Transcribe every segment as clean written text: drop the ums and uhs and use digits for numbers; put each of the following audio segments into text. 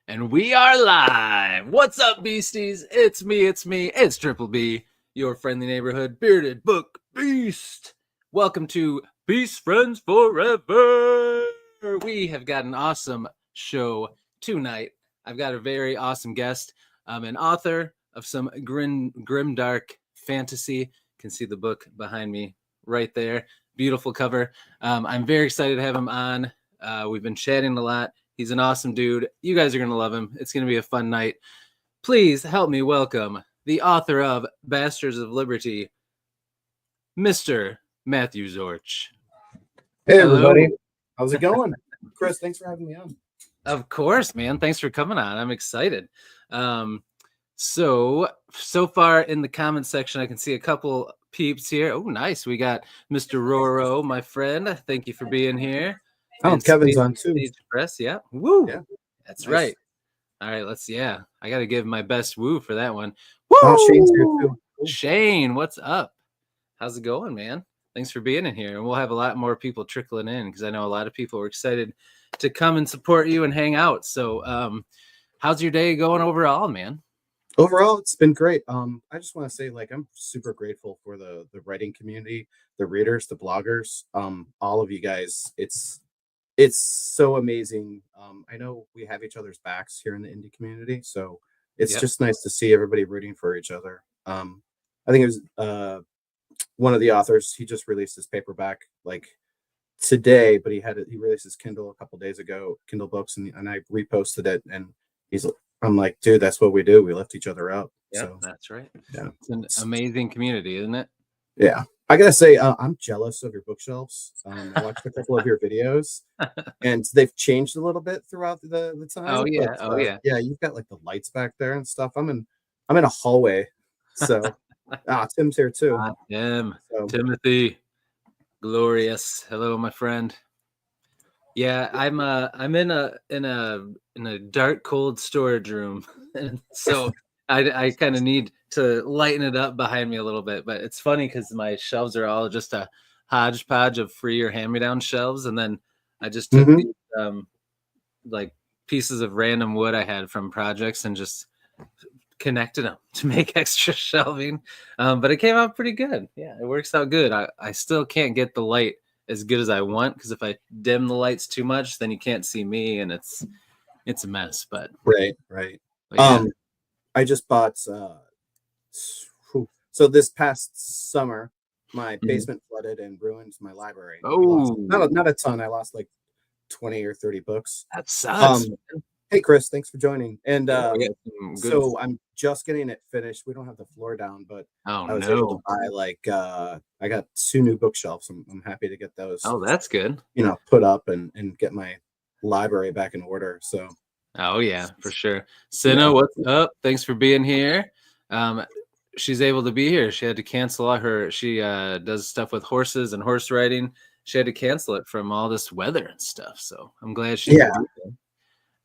And we are live. What's up, beasties? It's me. It's Triple B, your friendly neighborhood bearded book beast. Welcome to Beast Friends Forever. We have got an awesome show tonight. I've got a very awesome guest, an author of some grim dark fantasy. You can see the book behind me right there. Beautiful cover. I'm very excited to have him on. We've been chatting a lot. He's an awesome dude. You guys are going to love him. It's going to be a fun night. Please help me welcome the author of Bastards of Liberty, Mr. Matthew Zorich. Hey, everybody. How's it going? Chris, thanks for having me on. Of course, man. Thanks for coming on. I'm excited. So far in the comment section, I can see a couple peeps here. Oh, nice. We got Mr. Roro, my friend. Thank you for being here. Oh, and Kevin's on too. Press, yeah. Woo. Yeah. That's nice. Right. All right, I got to give my best woo for that one. Woo! Oh, Shane's here too. Shane, what's up? How's it going, man? Thanks for being in here. And we'll have a lot more people trickling in because I know a lot of people are excited to come and support you and hang out. So how's your day going overall, man? Overall, it's been great. I just want to say, I'm super grateful for the writing community, the readers, the bloggers, all of you guys. It's so amazing. I know we have each other's backs here in the indie community, so it's just nice to see everybody rooting for each other. I think it was one of the authors. He just released his paperback today, but he released his Kindle a couple days ago, Kindle books, and I reposted it, and I'm like, dude, that's what we do. We lift each other up. Yeah, so, that's right. Yeah, it's an amazing community, isn't it? Yeah. I gotta say, I'm jealous of your bookshelves. I watched a couple of your videos, and they've changed a little bit throughout the time. Oh yeah, yeah. You've got the lights back there and stuff. I'm in a hallway, so Tim's here too. Timothy, glorious. Hello, my friend. Yeah, I'm in a dark, cold storage room, and so I kind of need to lighten it up behind me a little bit. But it's funny because my shelves are all just a hodgepodge of free or hand-me-down shelves, and then I just took these pieces of random wood I had from projects and just connected them to make extra shelving. But it came out pretty good. Yeah, it works out good. I still can't get the light as good as I want because if I dim the lights too much, then you can't see me, and it's a mess. But right. But yeah. I just bought. So this past summer, my basement flooded and ruined my library. Oh, not a ton. I lost 20 or 30 books. That sucks. Hey, Chris, thanks for joining. And so I'm just getting it finished. We don't have the floor down, but I was able to buy I got 2 new bookshelves. I'm happy to get those. Oh, that's good. Put up and get my library back in order. So. Oh yeah, for sure. Senna, what's up? Thanks for being here. She's able to be here. She had to cancel she does stuff with horses and horse riding. She had to cancel it from all this weather and stuff. So I'm glad she did.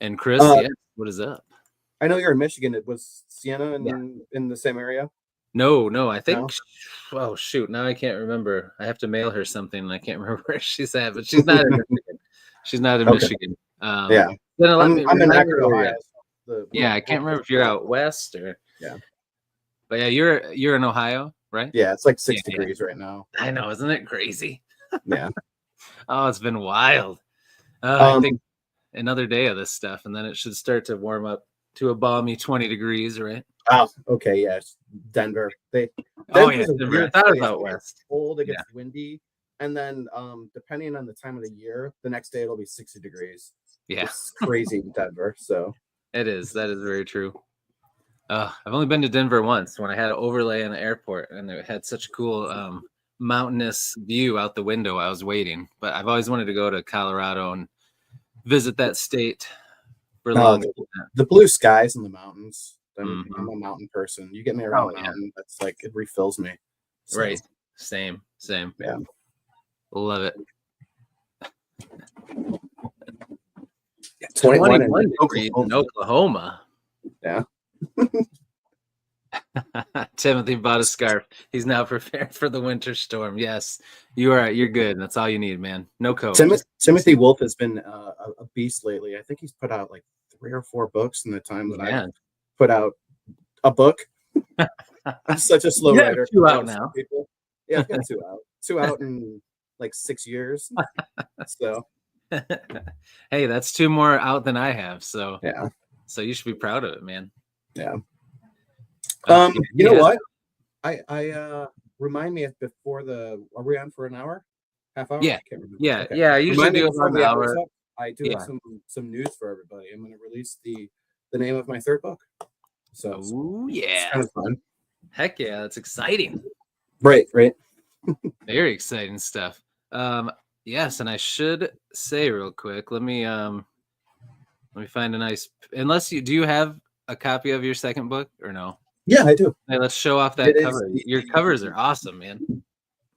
And Chris, what is up? I know you're in Michigan. Was Sienna in the same area? No, I think. No? Oh shoot! Now I can't remember. I have to mail her something, and I can't remember where she's at. But she's not in Michigan. She's not in Michigan. Then I'm in Akron, Ohio. I can't remember if you're out west or. Yeah. But yeah, you're in Ohio, right? Yeah, it's 6 degrees right now. I know, isn't it crazy? Yeah. Oh, it's been wild. I think another day of this stuff, and then it should start to warm up to a balmy 20 degrees, right? Oh, okay, yes. Denver. Denver. I thought about west. Cold, it gets windy, and then depending on the time of the year, the next day it'll be 60 degrees. Yeah, it's crazy in Denver. So it is. That is very true. I've only been to Denver once when I had an overlay in the airport, and it had such a cool mountainous view out the window. I was waiting, but I've always wanted to go to Colorado and visit that state for long. The blue skies and the mountains. I'm a mountain person. You get me around a mountain, that's it refills me. So. Right. Same. Yeah. Love it. 21 degrees in Oklahoma. Yeah. Timothy bought a scarf. He's now prepared for the winter storm. Yes, you're good. That's all you need, man. No coat. Timothy Wolf has been a beast lately. I think he's put out 3 or 4 books in the time that Yeah. I've put out a book. I'm such a slow You have writer 2 compared out to some now. people. Yeah, I've got 2 out. 2 out in like 6 years. So Hey, that's 2 more out than I have, so yeah, you should be proud of it, man. yeah. Yeah, You he know has what? I remind me if before are we on for an hour? Half hour? Yeah. I can't remember. Yeah, Okay. yeah, I usually Remind me do before about an the hour's hour. up. I do have Yeah. some news for everybody. I'm going to release the name of my 3rd book. So Oh, it's yeah. kind of fun. Heck yeah, that's exciting. Right. Very exciting stuff. Yes, and I should say real quick, let me find a nice, unless do you have a copy of your 2nd book or no? Yeah, I do. Hey, let's show off that It is cover. Your covers are awesome, man.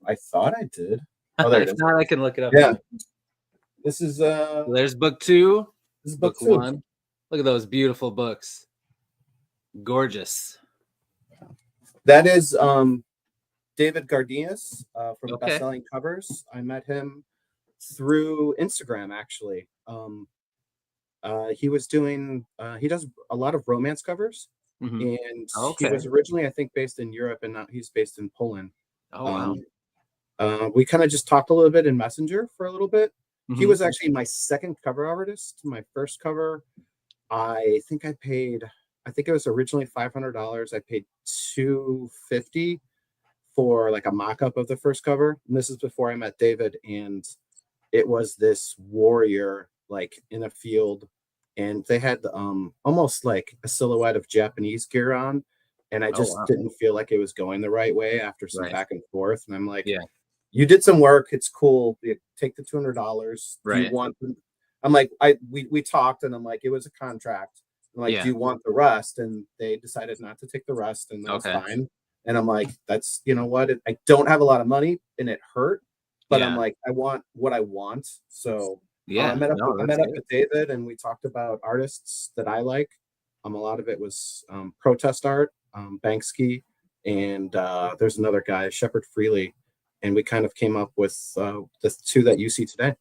I thought I did. Oh, there it If is. not, I can look it up. Yeah. This is There's book 2, this is book book 2. 1. Look at those beautiful books. Gorgeous. That is David Gardinas from Okay. Bestselling Covers. I met him through Instagram, actually. He was doing he does a lot of romance covers, Mhm. and he Okay. was originally, I think, based in Europe, and now he's based in Poland. Oh, wow. We kind of just talked a little bit in Messenger for a little bit. He Mhm. was actually my 2nd cover artist. My 1st cover, I think it was originally $500. I paid $250 for like a mock-up of the 1st cover. And this is before I met David, and it was this warrior like in a field, and they had almost like a silhouette of Japanese gear on, and I Oh, just wow. didn't feel like it was going the right way after some Right. back and forth. And I'm like, Yeah. you did some work, it's cool. You take the $200. Do you Right. want them? I'm like, we talked, and I'm like, it was a contract. I'm like, do Yeah. you want the rest? And they decided not to take the rest, and that was Okay. fine. And I'm like, that's, you know what? I don't have a lot of money, and it hurt, but I'm Yeah. like, I want what I want. So Yeah. I met up No, I that's met up good. with David, and we talked about artists that I like. A lot of it was protest art, Banksy, and there's another guy, Shepard Freely, and we kind of came up with the 2 that you see today.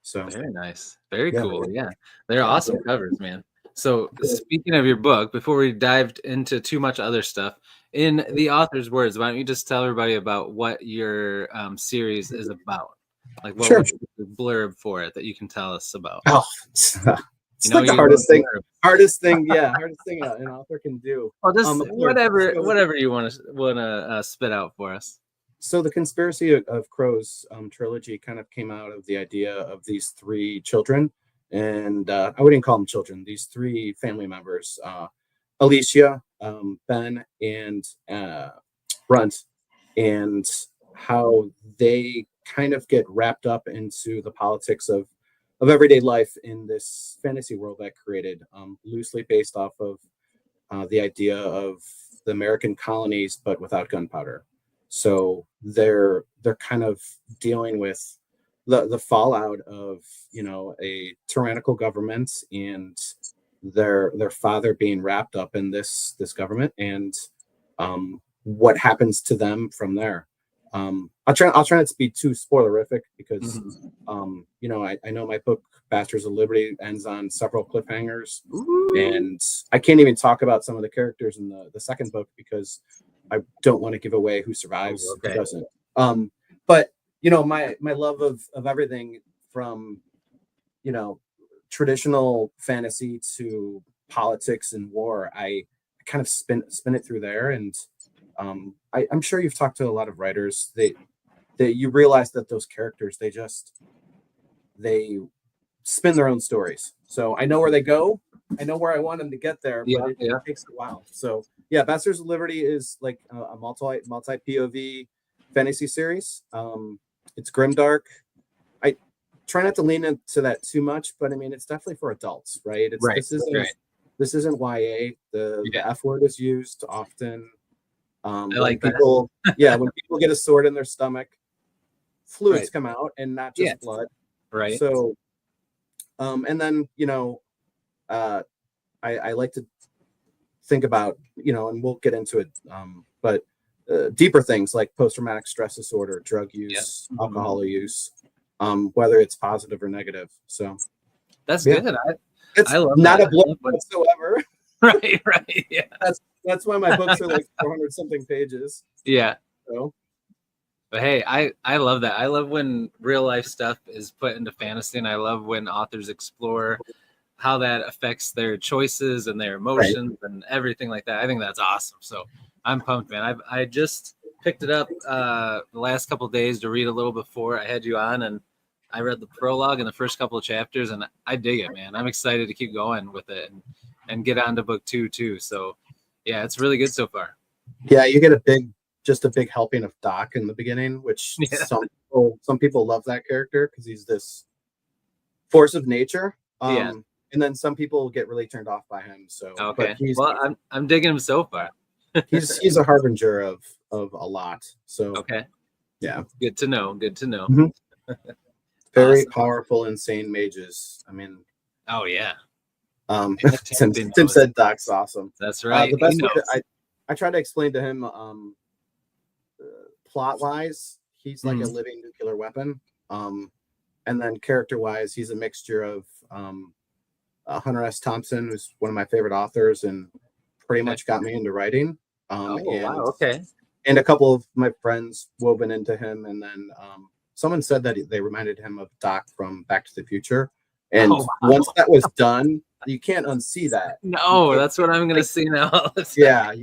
So Very nice. Very yeah, cool. Yeah. They're yeah. awesome covers, man. So speaking of your book, before we dived into too much other stuff, in the author's words, why don't you just tell everybody about what your series is about? Like what Sure. was the blurb for it that you can tell us about? Oh, it's You know, like the you hardest love thing. blurb. Hardest thing an author can do. Well, just A blurb. whatever you want to spit out for us. So the Conspiracy of Crows trilogy kind of came out of the idea of these 3 children, and I wouldn't call them children. These 3 family members, Alicia, Ben, and Brunt, and how they kind of get wrapped up into the politics of everyday life in this fantasy world that created, loosely based off of the idea of the American colonies, but without gunpowder. So they're kind of dealing with the fallout of, you know, a tyrannical government, and their father being wrapped up in this government, and what happens to them from there. I'll try not to be too spoilerific, because you know, I know my book Bastards of Liberty ends on several cliffhangers. Ooh. And I can't even talk about some of the characters in the 2nd book, because I don't want to give away who survives, Ooh, okay. who doesn't. But you know, my love of everything from, you know, traditional fantasy to politics and war, I kind of spin it through there. And I'm sure you've talked to a lot of writers that you realize that those characters, they spin their own stories. So I know where they go. I know where I want them to get there, but it takes a while. So yeah, Bastards of Liberty is like a multi POV fantasy series. It's grimdark. I try not to lean into that too much, but I mean, it's definitely for adults, right? This isn't YA. The F word is used often. When people get a sword in their stomach, fluids come out, and not just blood. Right. So and then, you know, I like to think about, you know, and we'll get into it, but deeper things like post-traumatic stress disorder, drug use, alcohol use, whether it's positive or negative. So that's good. It's I love not that. a blow whatsoever. Right, right. Yeah. That's why my books are like 400 something pages. Yeah. So But hey, I love that. I love when real life stuff is put into fantasy, and I love when authors explore how that affects their choices and their right. emotions and everything like that. I think that's awesome. So I'm pumped, man. I just picked it up the last couple of days to read a little before I had you on, and I read the prologue and the first couple of chapters, and I dig it, man. I'm excited to keep going with it and get on to book 2 too. So yeah, it's really good so far. Yeah, you get just a big helping of Doc in the beginning, which Yeah. some people love that character because he's this force of nature. Yeah. And then some people get really turned off by him. So, but Okay. Well, I'm digging him so far. he's a harbinger of a lot. So Okay. yeah, Good to know. Good to know. Mhm. Very Awesome. powerful, insane mages. I mean, Oh yeah. Tim said Doc's awesome. That's right. The best He way knows. I try to explain to him plot wise, he's like a living nuclear weapon. And then character wise, he's a mixture of Hunter S. Thompson, who's one of my favorite authors and pretty much got me into writing. Oh wow. Okay. And a couple of my friends woven into him. And then someone said that they reminded him of Doc from Back to the Future. And Oh, wow. once that was done, you can't unsee that. No, that's what I'm gonna see now. Yeah,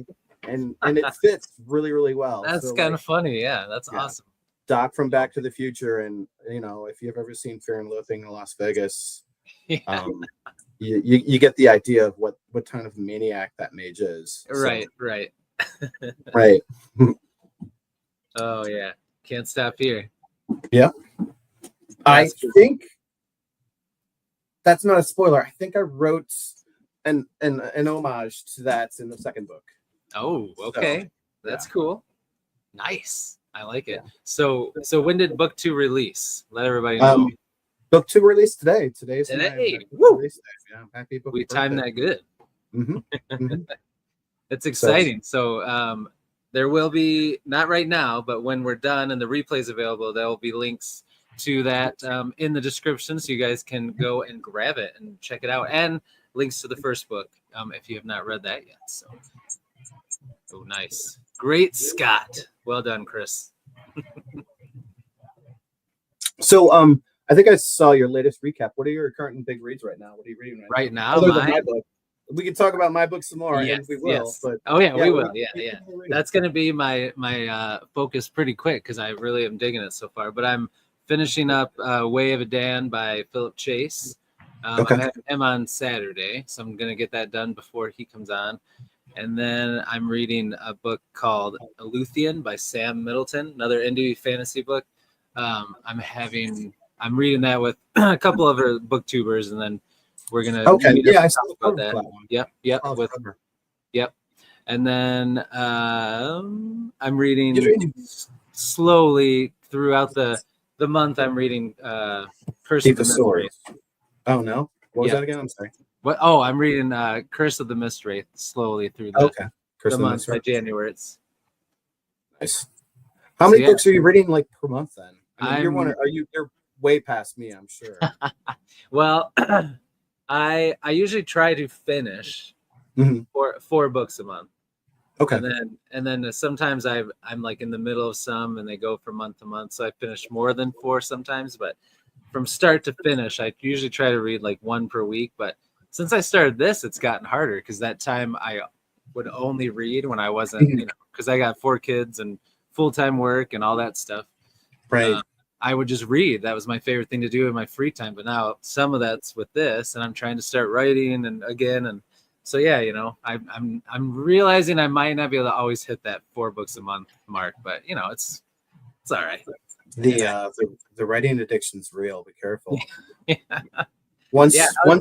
and it fits really, really well. That's So, kind like, of funny. Yeah, that's yeah. awesome. Doc from Back to the Future, and if you've ever seen Fear and Loathing in Las Vegas, Yeah. you get the idea of what kind of maniac that mage is. Right. So, Right. right. Oh yeah. Can't stop here. Yeah. I think that's not a spoiler. I think I wrote an homage to that in the second book. Oh, okay. So, That's yeah. cool. Nice. I like it. Yeah. So when did book 2 release? Let everybody know. Book 2 released today. Today's Today. my Woo! release day. Yeah, happy book. We timed that good. Mm-hmm. It's exciting. So there will be, not right now, but when we're done and the replay is available, there will be links to that in the description, so you guys can go and grab it and check it out, and links to the first book if you have not read that yet. So, oh, nice, great, Scott. Well done, Chris. So, I think I saw your latest recap. What are your current big reads right now? What are you reading right now? Other than my book. We can talk about my book some more, Yes, and we will. yes. But we will. Yeah. That's going to be my focus pretty quick because I really am digging it so far. But I'm finishing up Way of a Dan by Philip Chase. Okay. I'm having him on Saturday, so I'm going to get that done before he comes on. And then I'm reading a book called Eluthian by Sam Middleton, another indie fantasy book. I'm reading that with a couple other booktubers, and then we're gonna I saw about that. Yep. Yep. And then I'm reading slowly throughout the month. I'm reading Curse of the Mist. Oh no! What was that again? I'm sorry. What? Oh, I'm reading Curse of the Mist Wraith slowly through the month by January. It's nice. How many books are you reading like per month then? I mean, you're way past me, I'm sure. Well, I usually try to finish four books a month. Okay. And then sometimes I'm like in the middle of some, and they go from month to month, so I finish more than 4 sometimes. But from start to finish, I usually try to read like 1 per week. But since I started this, it's gotten harder because that time I would only read when I wasn't, because I got 4 kids and full-time work and all that stuff. Right. I would just read. That was my favorite thing to do in my free time. But now some of that's with this, and I'm trying to start writing and so yeah, I'm realizing I might not be able to always hit that 4 books a month mark, but it's all right. The writing addiction's real. Be careful. Yeah. Once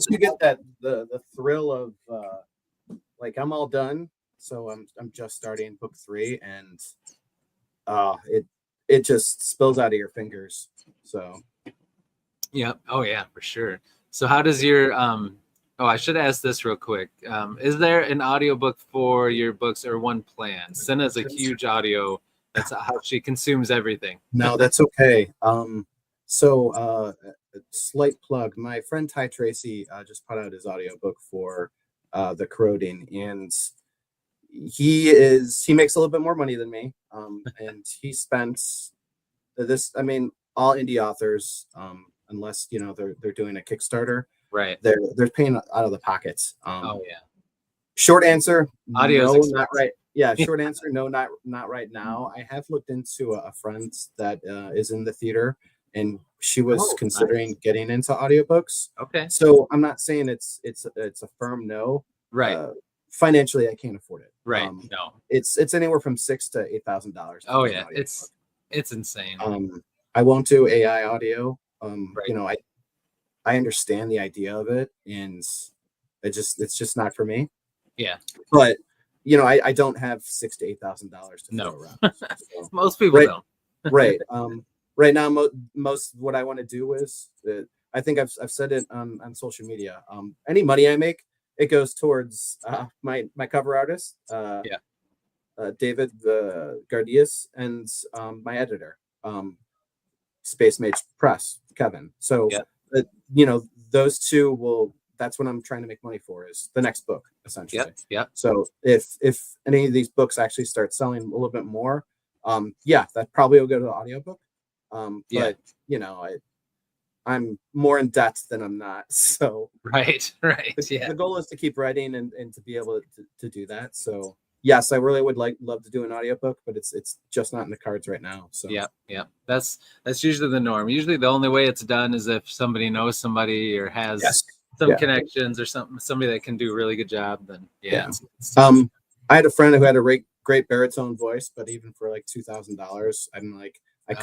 you get that the thrill of like I'm all done, so I'm just starting book 3, and it just spills out of your fingers. So yeah. Oh yeah, for sure. So how does your I should ask this real quick. Is there an audiobook for your books or one plan? Senna's a huge audio. That's how she consumes everything. No, that's okay. So slight plug. My friend Ty Tracy just put out his audiobook for The Corroding, and he makes a little bit more money than me. And he spent this. I mean, all indie authors, unless they're doing a Kickstarter, Right. they're paying out of the pockets. Oh yeah. Short answer, Audio is no, expensive. not right. Yeah, short answer, no, not right now. I have looked into a friend that is in the theater, and she was considering getting into audiobooks. Okay. So I'm not saying it's a firm no. Right. Financially, I can't afford it. Right. No. It's anywhere from $6,000 to $8,000. Oh yeah, it's insane. I won't do AI audio. Right. I understand the idea of it, and it's just not for me. Yeah. But I don't have $6,000 to $8,000 to throw around. So, most people don't. Right. Right now, most what I want to do is I think I've said it on social media. Any money I make, it goes towards my cover artist, David Gardias, and my editor, Space Mage Press, Kevin. So those two will. That's what I'm trying to make money for, is the next book, essentially. Yeah. So if any of these books actually start selling a little bit more, that probably will go to the audiobook. But I'm more in debt than I'm not. So right. The goal is to keep writing and to be able to do that. So yes, I really would love to do an audiobook, but it's just not in the cards right now. So yeah. That's usually the norm. Usually the only way it's done is if somebody knows somebody or has some connections or somebody that can do a really good job. Then I had a friend who had a great baritone voice, but even for like $2,000, I'm like, I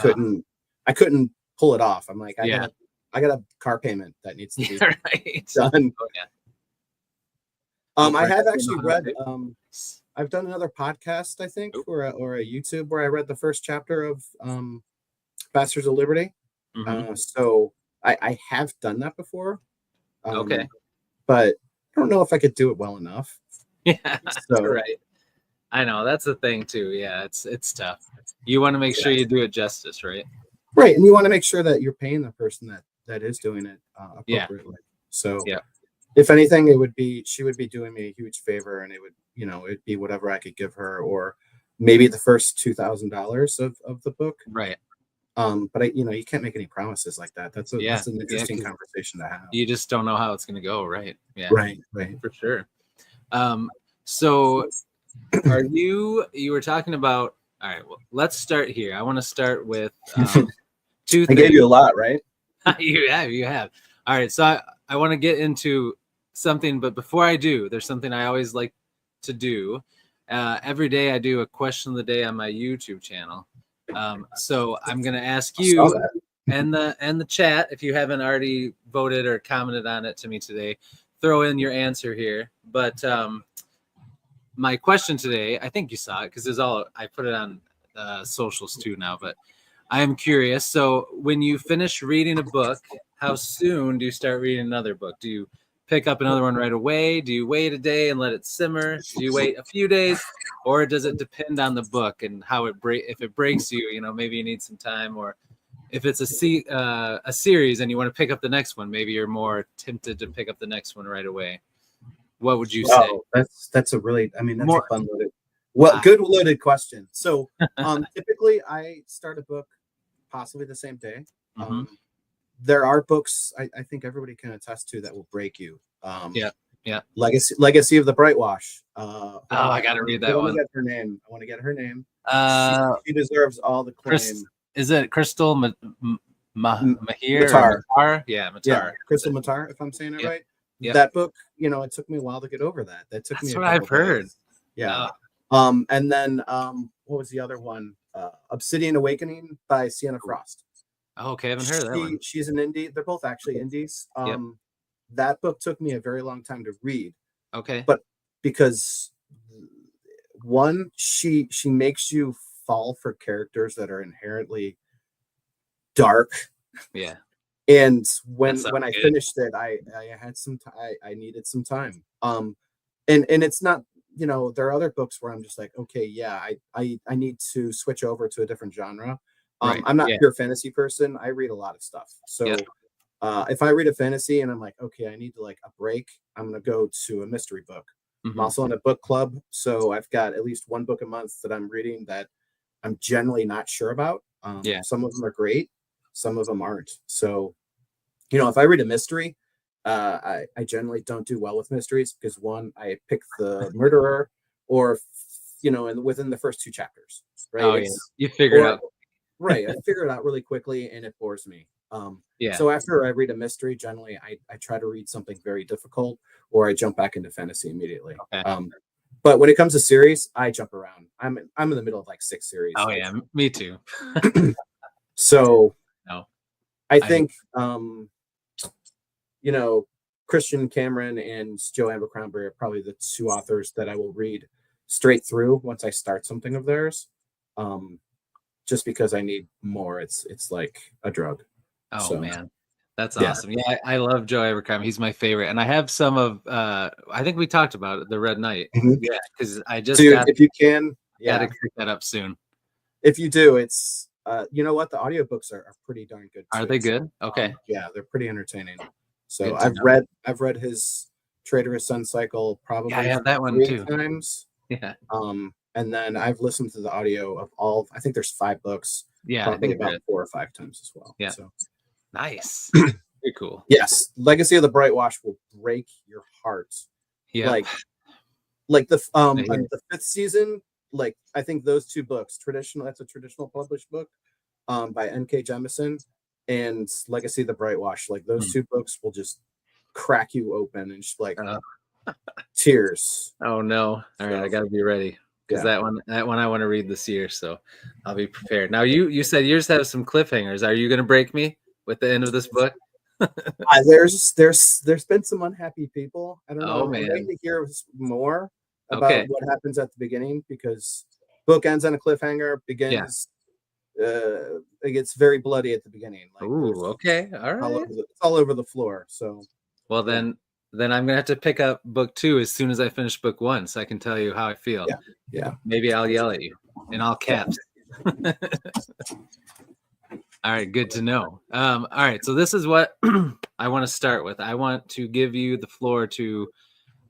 couldn't pull it off. I'm like, I got a car payment that needs to be done. Oh, yeah. I have actually read. I've done another podcast, I think, or a YouTube where I read the first chapter of Bastards of Liberty. So I have done that before. Okay. But I don't know if I could do it well enough. Yeah. So, right. I know, that's the thing too. Yeah, it's tough. You want to make sure you do it justice, right? Right, and you want to make sure that you're paying the person that is doing it appropriately. So if anything, she would be doing me a huge favor, and it would it'd be whatever I could give her, or maybe the first $2,000 of the book. Right. But you can't make any promises like that. That's an interesting conversation to have. You just don't know how it's going to go, right? Yeah. Right. For sure. So are you were talking about, all right, well, let's start here. I want to start with two things. I gave you a lot, right? You have. All right. So I want to get into something, but before I do, there's something I always like to do. Every day I do a question of the day on my YouTube channel. So I'm going to ask you and the chat, if you haven't already voted or commented on it to me today, throw in your answer here. But my question today, I think you saw it because I put it on socials too now, but I am curious. So when you finish reading a book, how soon do you start reading another book? Do you pick up another one right away? Do you wait a day and let it simmer? Do you wait a few days, or does it depend on the book and how if it breaks you, maybe you need some time, or if it's a series and you want to pick up the next one, maybe you're more tempted to pick up the next one right away. What would you say? That's a really, that's a fun loaded question. So typically I start a book possibly the same day. There are books I think everybody can attest to that will break you. Legacy of the Brightwash. I gotta read that one. I want to get her name. She deserves all the claim. Is it Crystal Mahir? Matar. Yeah, Matar. Yeah, Crystal Matar, if I'm saying it right. Yep. That book, it took me a while to get over that. That's what I've heard. Days. Yeah. And then what was the other one? Obsidian Awakening by Sienna Frost. Oh, okay, I haven't heard of that one. She's an indie. They're both actually indies. That book took me a very long time to read. Okay. But because one, she makes you fall for characters that are inherently dark. Yeah. And when I finished it, I had some I needed some time. And it's not, there are other books where I'm just like, okay, I need to switch over to a different genre. I'm not a pure fantasy person. I read a lot of stuff. So If I read a fantasy and I'm like, okay, I need to like a break, I'm gonna go to a mystery book. I'm Mhm. also in a book club, so I've got at least one book a month that I'm reading that I'm generally not sure about. Yeah. Some of them are great, some of them aren't. So, if I read a mystery, I generally don't do well with mysteries because one, I pick the murderer, or and within the first two chapters, right? Oh yeah. It's You figure it or out. right, I figure it out really quickly and it bores me. Yeah. So after I read a mystery, generally I try to read something very difficult, or I jump back into fantasy immediately. Okay. But when it comes to series, I jump around. I'm in the middle of like 6 series. Oh yeah. Me too. So No. I I think you know, Christian Cameron and Joe Abercrombie are probably the two authors that I will read straight through once I start something of theirs. Just because I need more. It's like a drug. Oh So man. That's yeah. awesome. Yeah, I love Joe Abercrombie. He's my favorite. And I have some of I think we talked about it, the Red Knight. Mhm. Yeah, because I just Dude, if you can, gotta yeah. pick that up soon. If you do, it's you know what? The audiobooks are pretty darn good Are too. they good? Okay. Yeah, they're pretty entertaining. So Good to know. I've read his Traitorous Sun cycle Yeah, I probably have that one 3 too. times. Yeah. And then I've listened to the audio of all, I think there's 5 books, Yeah, I probably think there about is. 4 or 5 times as well. Yeah. So Nice. Very cool. yes, Legacy of the Bright Wash will break your heart. Yep. Like I hear it. the 5th season, like I think those 2 books, that's a traditional published book, by N.K. Jemisin, and Legacy of the Bright Wash, like those Hmm. 2 books will just crack you open and just like Uh, tears. oh no. All right, I So gotta be ready. Because yeah. that one I want to read this year, so I'll be prepared. Now you said yours have some cliffhangers. Are you gonna break me with the end of this book? There's been some unhappy people. I don't know. Oh I'm waiting man. to hear more about Okay. what happens at the beginning, because book ends on a cliffhanger, Yeah. begins it gets very bloody at the beginning. Like Ooh, there's okay. All all right. over it's all over the floor. So Well yeah, then I'm gonna have to pick up book 2 as soon as I finish book 1 so I can tell you how I feel. yeah, yeah, Maybe I'll yell at you in all yeah. caps. All right, good to know. All right, so this is what I want to start with. I want to give you the floor to.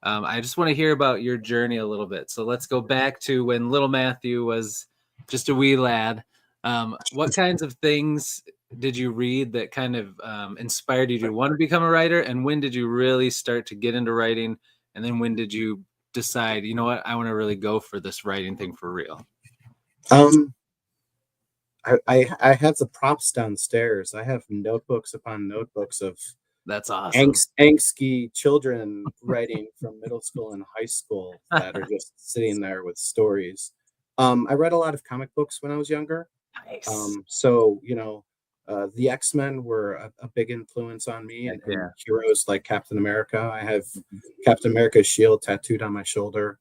I just want to hear about your journey a little bit. So let's go back to when little Matthew was just a wee lad. What kinds of things did you read that kind of inspired you to want to become a writer? And when did you really start to get into writing? And then when did you decide, you know what, I want to really go for this writing thing for real? Um, I have the props downstairs. I have notebooks upon notebooks of That's awesome. angsty children writing from middle school and high school that are just sitting there with stories. I read a lot of comic books when I was younger. Nice. So the X-Men were a big influence on me, Heck and yeah. heroes like Captain America. I have Captain America's shield tattooed on my shoulder.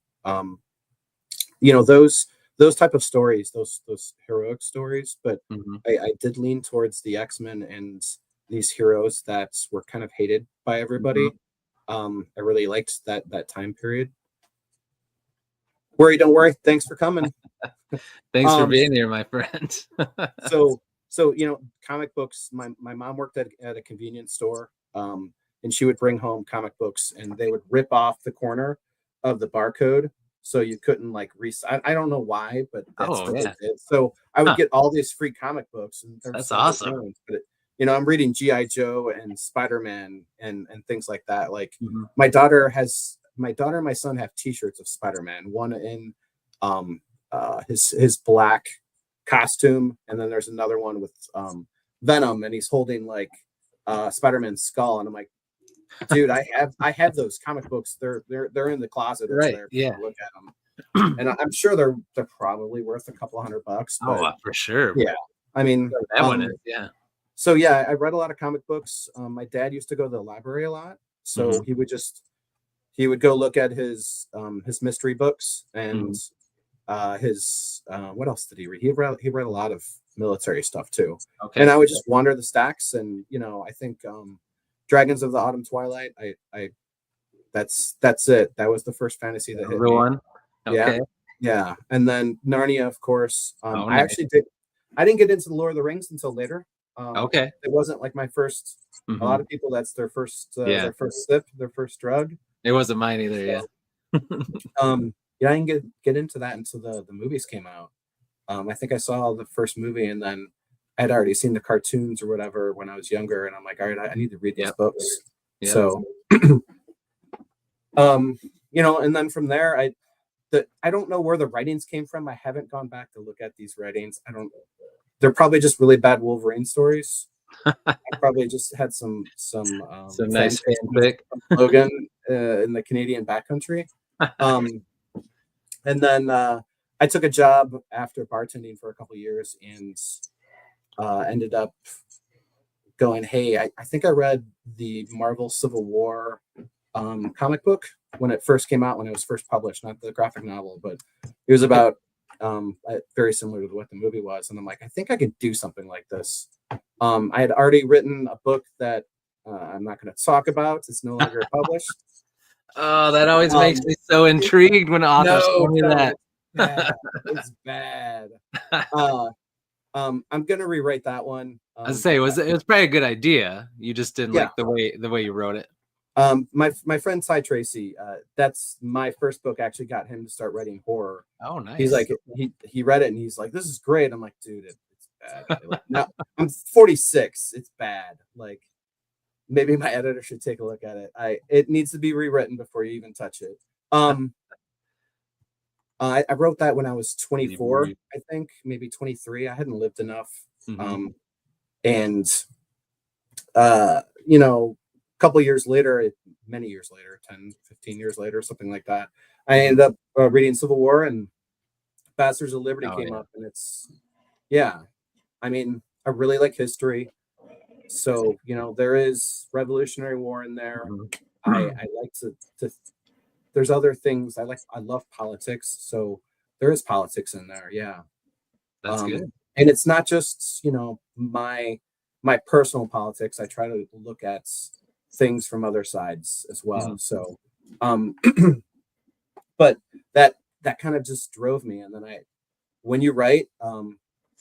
Those type of stories, those heroic stories. But Mhm. I did lean towards the X-Men and these heroes that were kind of hated by everybody. Mhm. I really liked that time period. Worry, don't worry. Thanks for coming. Thanks for Um, being here, my friend. so so comic books. My mom worked at a convenience store, and she would bring home comic books, and they would rip off the corner of the barcode, so you couldn't like I don't know why, but that's Oh what they yeah. did. So I would Huh. get all these free comic books, and there's That's like awesome. tons. But I'm reading GI Joe and Spider-Man and things like that. Like Mhm. my daughter and my son have T-shirts of Spider-Man. One in um his black costume, and then there's another one with Venom, and he's holding like Spider-Man's skull, and I'm like, dude, I have those comic books. They're in the closet over Right. there. Yeah. Look at them, and I'm sure they're probably worth a couple $100, Oh, but for sure. yeah, I mean, That one is, yeah. so yeah, I read a lot of comic books. My dad used to go to the library a lot, so Mhm. he would go look at his mystery books and Mhm. his what else did he read? He read a lot of military stuff too, and Okay. I would just wander the stacks, and I think Dragons of the Autumn Twilight. I that's it. That was the first fantasy That that was hit the me. one? Yeah, Okay. yeah, and then Narnia, of course. Oh, I nice. actually did. I didn't get into the Lord of the Rings until later. Okay. It wasn't like my first. A lot Mhm. of people, that's their first Yeah. sip, their first drug. It wasn't mine either. Yeah. Yeah, I didn't get into that until the movies came out. I think I saw the first movie, and then I'd already seen the cartoons or whatever when I was younger, and I'm like, all right, I need to read these Yep. books. Yep. So, and then from there, I don't know where the writings came from. I haven't gone back to look at these writings. I don't. They're probably just really bad Wolverine stories. I probably just had some Some fan nice fiction fanfic. of Logan in the Canadian backcountry. And then I took a job after bartending for a couple years, and ended up going, hey, I think I read the Marvel Civil War comic book when it first came out, when it was first published, not the graphic novel, but it was about very similar to what the movie was. And I'm like, I think I could do something like this. I had already written a book that I'm not going to talk about. It's no longer published. Oh, that always makes me so intrigued when authors tell me that. It's bad. I'm gonna rewrite that one. I was say it was probably a good idea. You just didn't like the way you wrote it. My friend Cy Tracy, that's my first book, actually got him to start writing horror. Oh, nice. He's like, he read it and he's like, this is great. I'm like, dude, it's bad. Like, now I'm 46. It's bad. Like, maybe my editor should take a look at it. It needs to be rewritten before you even touch it. I wrote that when I was 24, I think, maybe 23. I hadn't lived enough. And a couple years later, many years later, 10, 15 years later, something like that, I ended up reading Civil War, and Bastards of Liberty came up, and I mean, I really like history. So, there is Revolutionary War in there. I like to there's other things. I love politics. So there is politics in there. Yeah. That's good. And it's not just, my personal politics. I try to look at things from other sides as well. So, but that kind of just drove me. And then when you write,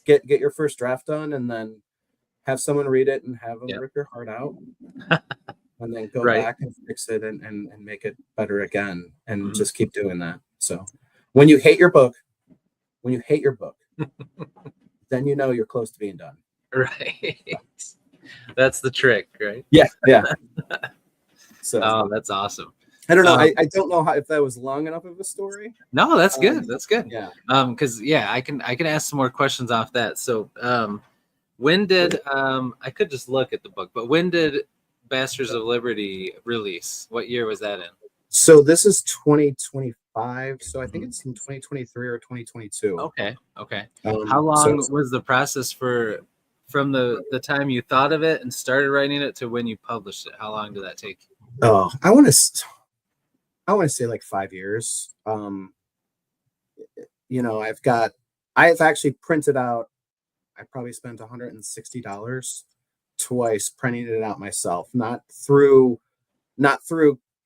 get your first draft done, and then have someone read it and have them rip your heart out, and then go back and fix it and make it better again, and just keep doing that. So when you hate your book, then you're close to being done. Right. That's the trick, right? Yeah. So that's awesome. I don't know. I don't know if that was long enough of a story. No, that's good. That's good. Yeah. Because I can ask some more questions off that. So when did I could just look at the book, but when did Bastards of Liberty release? What year was that in? So this is 2025. So I think it's in 2023 or 2022. Okay. How long was the process from the time you thought of it and started writing it to when you published it? How long did that take? Oh, I want to say like 5 years. I've actually printed out. I probably spent $160 twice printing it out myself, not through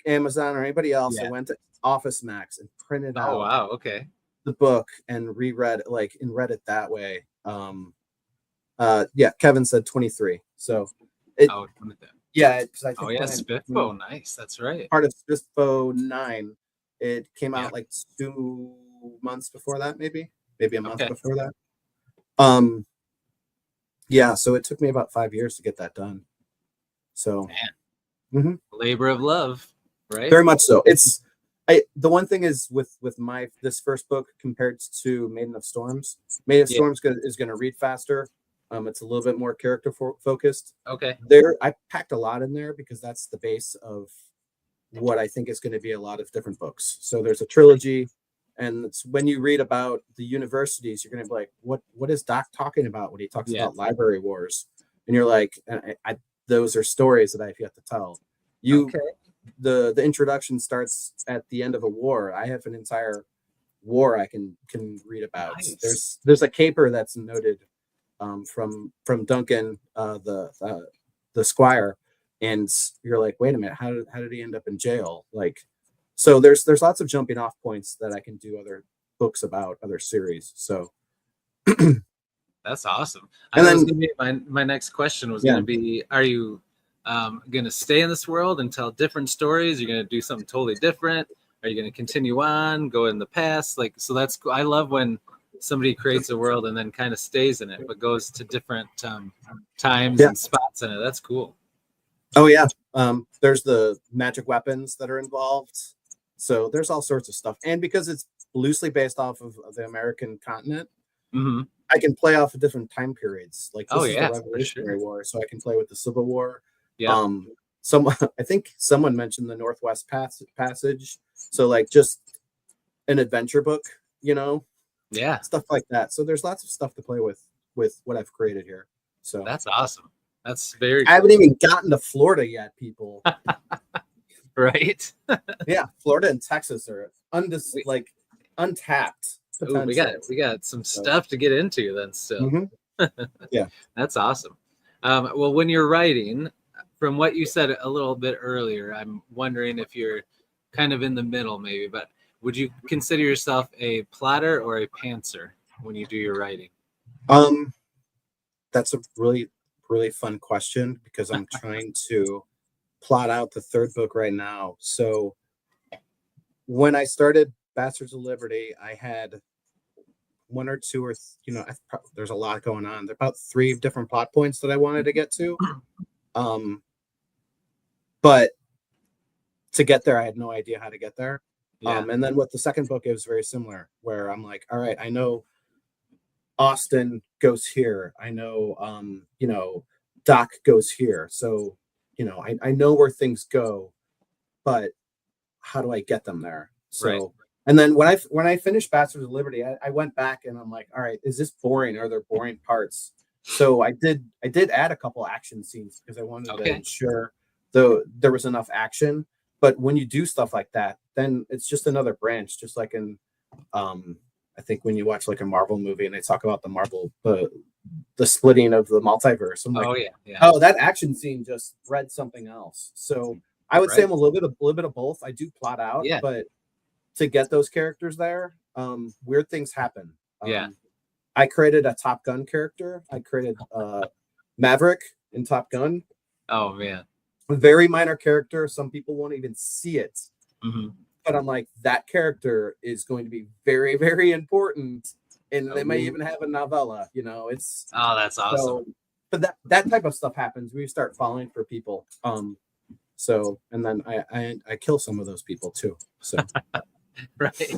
Amazon or anybody else. I went to Office Max and printed out. Oh wow, okay. The book and reread and read it that way. Kevin said 23. So because I think Spiffo, nice. That's right. Part of Spiffo 9. It came out like 2 months before that, maybe a month before that. So it took me about 5 years to get that done. So labor of love, right? Very much so. It's the one thing is with this first book compared to Maiden of Storms. Maiden of Storms is going to read faster. It's a little bit more character focused. Okay. I packed a lot in there because that's the base of what I think is going to be a lot of different books. So there's a trilogy, and it's when you read about the universities, you're going to be like, what is Doc talking about when he talks about library wars? And you're like, those are stories that I've yet to tell. The introduction starts at the end of a war. I have an entire war I can read about. Nice. There's a caper that's noted from Duncan, the squire, and you're like, wait a minute, how did he end up in jail? Like, so there's lots of jumping off points that I can do other books about, other series. So That's awesome. And That was then gonna be my next question was yeah, gonna be, are you gonna stay in this world and tell different stories? You're gonna do something totally different? Are you gonna continue on, go in the past? Like, so that's cool. I love when somebody creates a world and then kind of stays in it, but goes to different times yeah. and spots in it. That's cool. Oh yeah. There's the magic weapons that are involved. So there's all sorts of stuff. And because it's loosely based off of the American continent, Hmm. I can play off of different time periods. Like Oh this is the yeah, for sure. Revolutionary War, so I can play with the Civil War. Yep. Um, some I think someone mentioned the Northwest Passage. So like just an adventure book, you know, Yeah, stuff like that. So there's lots of stuff to play with what I've created here. So that's awesome. That's very I haven't cool. even gotten to Florida yet, people. Right? Yeah, Florida and Texas are We, like untapped ooh, potential. we got some So, stuff to get into then still. mhm. Yeah. That's awesome. Well, when you're writing, from what you said a little bit earlier, I'm wondering if you're kind of in the middle, maybe. But would you consider yourself a plotter or a pantser when you do your writing? Um, that's a really fun question because I'm trying to plot out the third book right now. So when I started Bastards of Liberty, I had one or two or there's a lot going on. There are about three different plot points that I wanted to get to. But to get there, I had no idea how to get there. Yeah. And then with the second book, it was very similar, where I'm like, all right, I know Austin goes here. I know, Doc goes here. So, I know where things go, but how do I get them there? Right. So, and then when I finished Bastards of Liberty, I went back and I'm like, all right, is this boring? Are there boring parts? So I did add a couple action scenes because I wanted to ensure there was enough action. But when you do stuff like that, then it's just another branch, just like in I think when you watch like a Marvel movie and they talk about the splitting of the multiverse, I'm like, Oh yeah, yeah. oh, that action scene just read something else. So I would say I'm a little bit of both. I do plot out, Yeah. but to get those characters there, weird things happen. Yeah. I created a Top Gun character. I created Maverick in Top Gun. Oh man. A very minor character. Some people won't even see it. Mm-hmm. But I'm like, that character is going to be very, very important. And they may even have a novella, it's oh, that's awesome. So, but that type of stuff happens. We start falling for people. So and then I kill some of those people too. So right.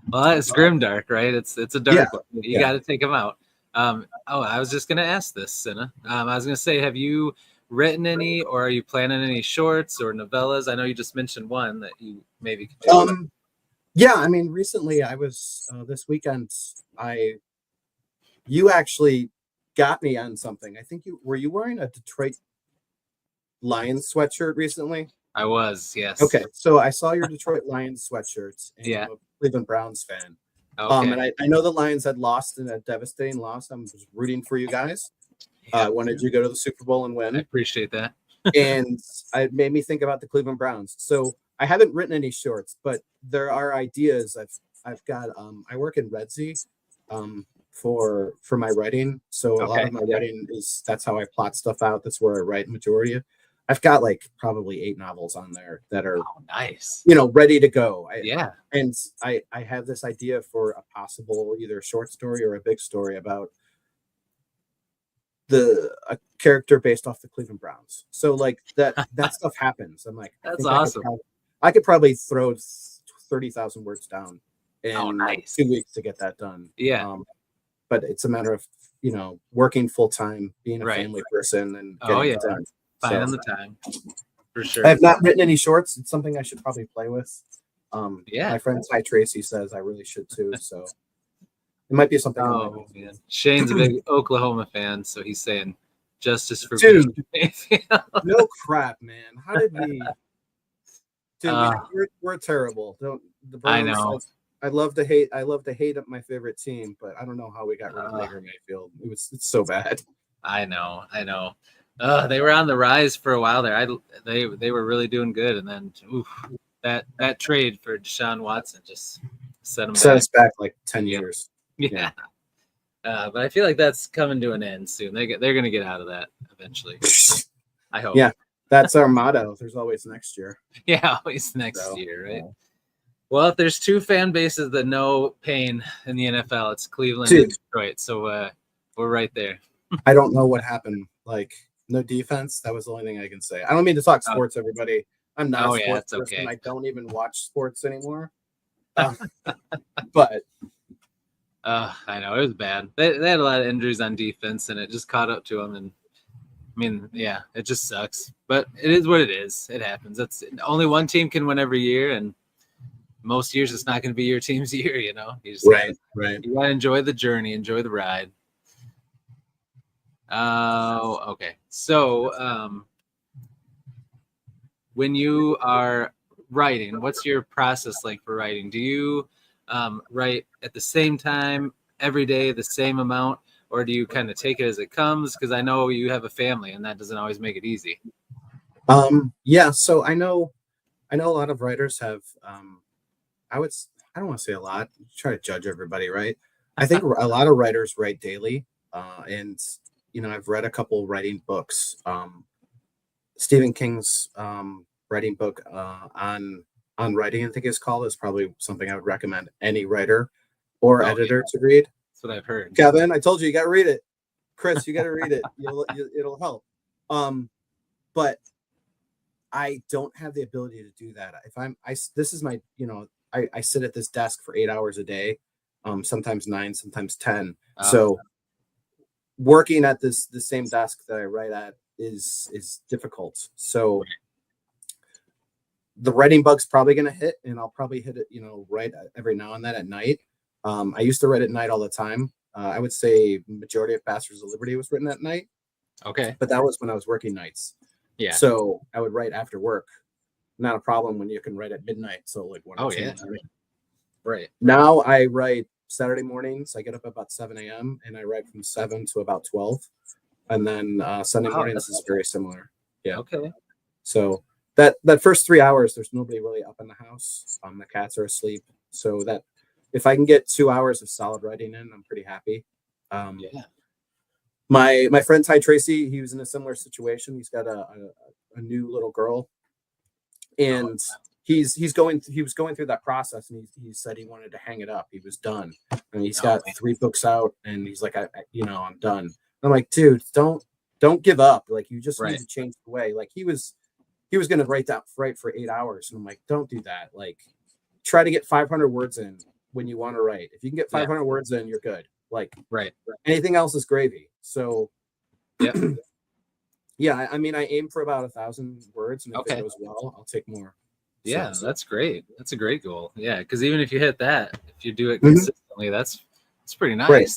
Well, it's grimdark, right? It's a dark one. You got to take them out. I was just gonna ask this, Cinna. I was gonna say, have you written any, or are you planning any shorts or novellas? I know you just mentioned one that you maybe could do. Yeah, I mean, recently I was this weekend. You actually got me on something. I think were you wearing a Detroit Lions sweatshirt recently? I was, yes. Okay, so I saw your Detroit Lions sweatshirts, and Yeah. I'm a Cleveland Browns fan. Okay. And I know the Lions had lost in a devastating loss. I'm just rooting for you guys. I wanted you to go to the Super Bowl and win. I appreciate that. And it made me think about the Cleveland Browns. So I haven't written any shorts, but there are ideas. I've got I work in Redzy for my writing. So a lot of my writing that's how I plot stuff out. That's where I write majority of. I've got like probably 8 novels on there that are nice, ready to go. And I have this idea for a possible either a short story or a big story about a character based off the Cleveland Browns. So like that stuff happens. I'm like, that's awesome. I could probably throw 30,000 words down in 2 weeks to get that done. Yeah. But it's a matter of, working full time, being a family person and getting it done. Finding the time. For sure. I have not written any shorts. It's something I should probably play with. My friend Ty Tracy says I really should too. So it might be something. Oh man, Shane's a big Oklahoma fan, so he's saying justice for dude. No crap, man. How did we? Dude, we're terrible. The Browns, I know. I love to hate up my favorite team, but I don't know how we got rid of Baker Mayfield. It's so bad. I know. They were on the rise for a while there. They were really doing good, and then that trade for Deshaun Watson just set us back like 10 years. Yeah. But I feel like that's coming to an end soon. They're gonna get out of that eventually. I hope. Yeah, that's our motto. There's always next year. Yeah, always next So, year, right? Well, if there's two fan bases that know pain in the NFL, it's Cleveland and Detroit. So we're right there. I don't know what happened. Like, no defense. That was the only thing I can say. I don't mean to talk sports, everybody. I'm not a sports person. Okay. I don't even watch sports anymore. But I know it was bad. They had a lot of injuries on defense, and it just caught up to them. And I mean, yeah, it just sucks. But it is what it is. It happens. That's only one team can win every year, and most years it's not going to be your team's year. You know, you just right. You gotta enjoy the journey, enjoy the ride. Okay. So, when you are writing, what's your process like for writing? Do you write at the same time every day, the same amount, or do you kind of take it as it comes? Because I know you have a family, and that doesn't always make it easy. Yeah. So I know a lot of writers have. I don't want to say a lot. Try to judge everybody, right? I think a lot of writers write daily, and I've read a couple writing books. Stephen King's writing book on writing, I think it's called, is probably something I would recommend any writer or editor to read. That's what I've heard. Kevin, I told you got to read it. Chris, you got to read it. It'll help. But I don't have the ability to do that. This is my, I sit at this desk for 8 hours a day, sometimes 9, sometimes 10. So working at the same desk that I write at is difficult. So the writing bug's probably going to hit, and I'll probably hit it, right every now and then at night. I used to write at night all the time. I would say majority of Bastards of Liberty was written at night. Okay. But that was when I was working nights. Yeah. So I would write after work. Not a problem when you can write at midnight. So like 1 or 2 in the morning. Right. Now I write Saturday mornings. I get up about 7 a.m. and I write from 7 to about 12. And then Sunday mornings is very similar. Yeah. Okay. So that first 3 hours, there's nobody really up in the house. The cats are asleep. So that if I can get 2 hours of solid writing in, I'm pretty happy. Yeah. My friend Ty Tracy, he was in a similar situation. He's got a new little girl, and he was going through that process, and he said he wanted to hang it up. He was done, and he's got 3 books out, and he's like, I'm done. I'm like, dude, don't give up. Like, you just need to change the way. Like, he was going to write for 8 hours, and I'm like, don't do that. Like, try to get 500 words in when you want to write. If you can get 500 words in, you're good. Like, anything else is gravy. So yeah, I mean, I aim for about 1,000 words, and if it goes well, I'll take more. Yeah, so that's great. That's a great goal. Yeah, because even if you hit that, if you do it consistently, that's pretty nice. Right.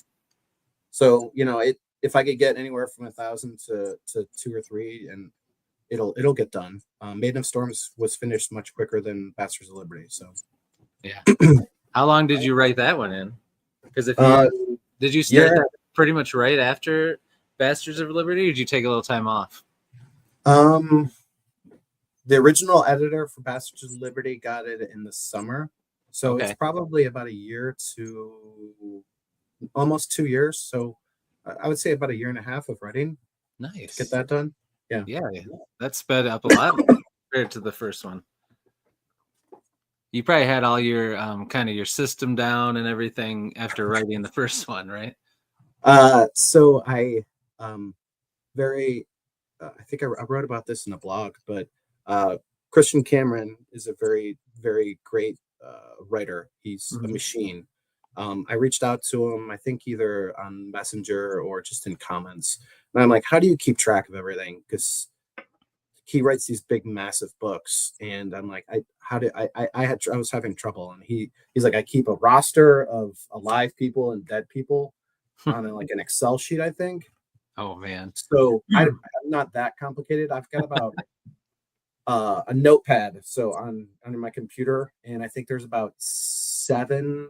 So if I could get anywhere from 1,000 to 2 or 3, and it'll get done. Maiden of Storms was finished much quicker than Bastards of Liberty. So yeah. How long did you write that one in? Because if you did you start pretty much right after Bastards of Liberty, or did you take a little time off? The original editor for Bastards of Liberty got it in the summer, so it's probably about a year to almost 2 years. So I would say about a year and a half of writing. Nice. To get that done. Yeah. That sped up a lot compared to the first one. You probably had all your kind of your system down and everything after writing the first one, right? So I I think I wrote about this in a blog, but Christian Cameron is a very, very great writer. He's a machine. I reached out to him, I think either on Messenger or just in comments. And I'm like, how do you keep track of everything? Because he writes these big, massive books. And I'm like, I was having trouble. And he's like, I keep a roster of alive people and dead people on like an Excel sheet, I think. Oh man. So I'm not that complicated. I've got about a notepad on my computer, and I think there's about 7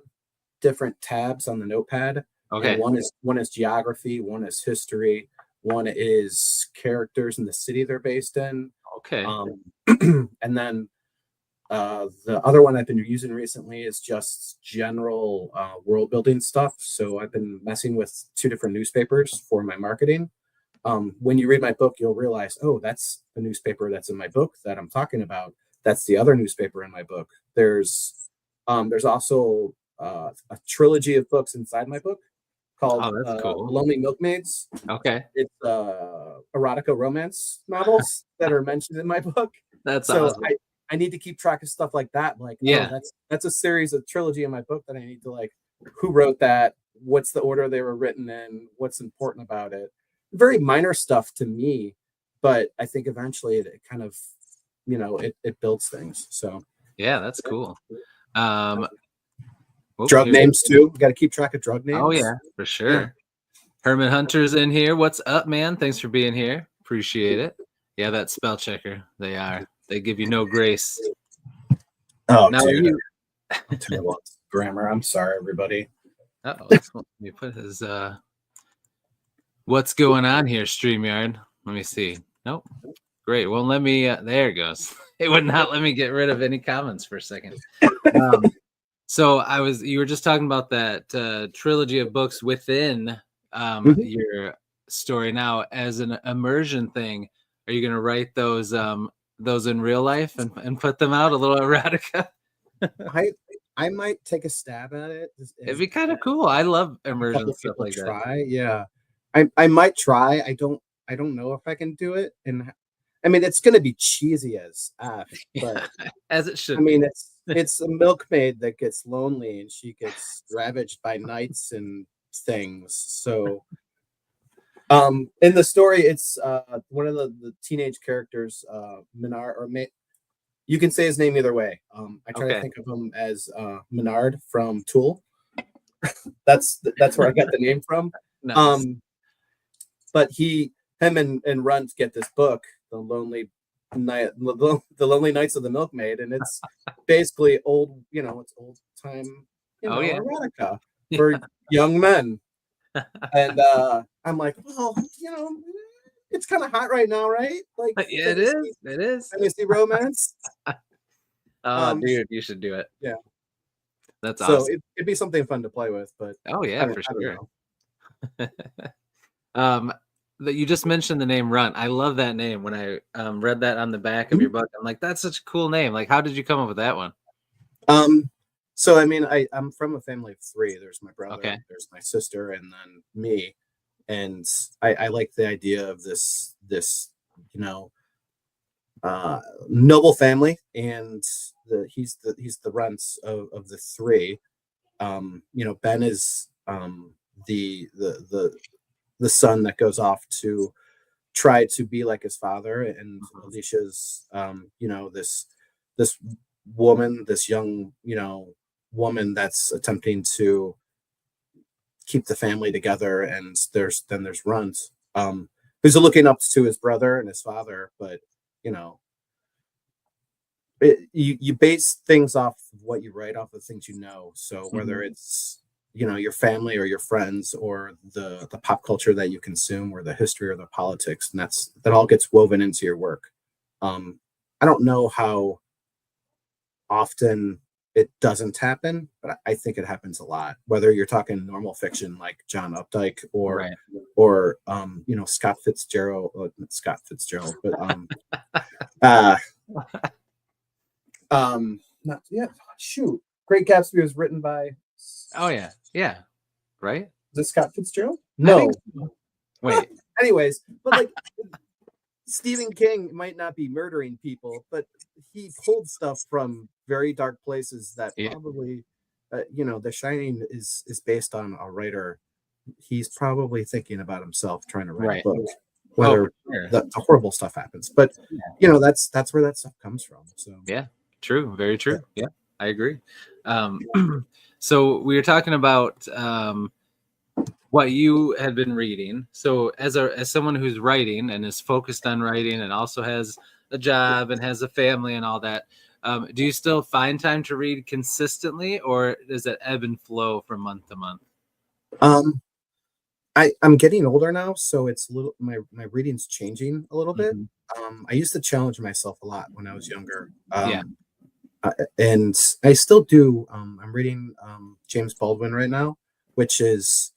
different tabs on the notepad. Okay. And one is geography, one is history, one is characters in the city they're based in. Okay. And then The other one I've been using recently is just general world building stuff. So I've been messing with 2 different newspapers for my marketing. When you read my book, you'll realize, oh, that's the newspaper that's in my book that I'm talking about. That's the other newspaper in my book. There's also a trilogy of books inside my book called Oh, that's cool. Lonely Milkmaids. Okay, It's erotica romance novels that are mentioned in my book. that's So awesome. I need to keep track of stuff like that. Like, oh, Yeah, that's a series of trilogy in my book that I need to like, who wrote that? What's the order they were written in? What's important about it? Very minor stuff to me, but I think eventually it kind of, it builds things. So yeah, that's cool. Oh, drug names too. Got to keep track of drug names. Oh yeah, for sure. Herman Hunter's in here. What's up, man? Thanks for being here. Appreciate it. Yeah, that spell checker. They give you no grace. Oh, Now dude. you I'm terrible at grammar. I'm sorry, everybody. let me put his what's going on here, StreamYard? Let me see. Nope. Great. Well, let me there it goes. It would not let me get rid of any comments for a second. So you were just talking about that trilogy of books within your story. Now, as an immersion thing, are you going to write those in real life and put them out, a little erotica? I might take a stab at it. It'd be kind of cool. I love immersion stuff like that. Try, yeah. I might try. I don't know if I can do it, and I mean it's going to be cheesy as F, but as it should. I mean it's a milkmaid that gets lonely and she gets ravaged by knights and things. So in the story, it's one of the teenage characters, Menard, or you can say his name either way. I try to think of him as Menard from Tool. that's where I got the name from. Nice. But him and Runt get this book, the Lonely Nights of the Milkmaid, and it's basically it's old time, erotica for young men. And I'm like, well, it's kind of hot right now, right? Like, yeah, it is. It is. Fantasy romance. Dude, you should do it. Yeah, that's awesome. So it'd be something fun to play with, but oh yeah, for sure. That you just mentioned the name Runt. I love that name. When I read that on the back of your book, I'm like, that's such a cool name. Like, how did you come up with that one? So I mean, I'm from a family of 3. There's my brother, there's my sister, and then me. And I like the idea of this noble family, and he's the Runts of the 3. Ben is the son that goes off to try to be like his father, and Alicia's this woman, this young woman that's attempting to keep the family together. And there's Runt, who's looking up to his brother and his father, but you base things off of what you write, off of things so whether it's your family or your friends or the pop culture that you consume or the history or the politics, and that all gets woven into your work. I don't know how often it doesn't happen, but I think it happens a lot, whether you're talking normal fiction like John Updike or Scott Fitzgerald, not Scott Fitzgerald, but Great Gatsby was written by right? Is it Scott Fitzgerald? No. Wait. Anyways, but like Stephen King might not be murdering people, but he pulled stuff from very dark places that probably, The Shining is based on a writer. He's probably thinking about himself trying to write a book, whether the horrible stuff happens. But that's where that stuff comes from. So yeah, true, very true. Yeah, I agree. So we were talking about what you had been reading. So as someone who's writing and is focused on writing and also has a job and has a family and all that, do you still find time to read consistently, or does it ebb and flow from month to month? I'm getting older now, so it's my reading's changing a little bit. I used to challenge myself a lot when I was younger. and I still do. I'm reading James Baldwin right now, which is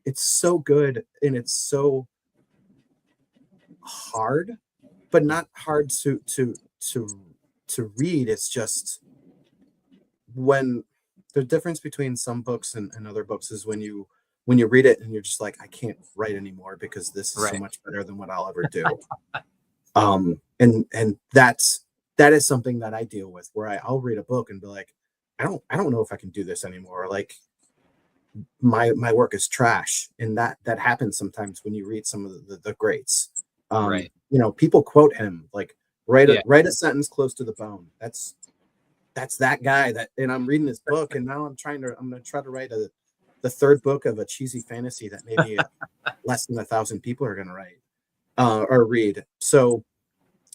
it's so good and it's so hard, but not hard to read. It's just when the difference between some books and other books is when you read it and you're just like, I can't write anymore because this is so Right. much better than what I'll ever do. And that is something that I deal with where I'll read a book and be like, I don't know if I can do this anymore. Like my work is trash. And that happens sometimes when you read some of the greats. Right. You know, people quote him like Yeah. write a sentence close to the bone. That's that guy that, and I'm reading this book and now I'm gonna try to write the third book of a cheesy fantasy that maybe less than 1,000 people are gonna write or read. So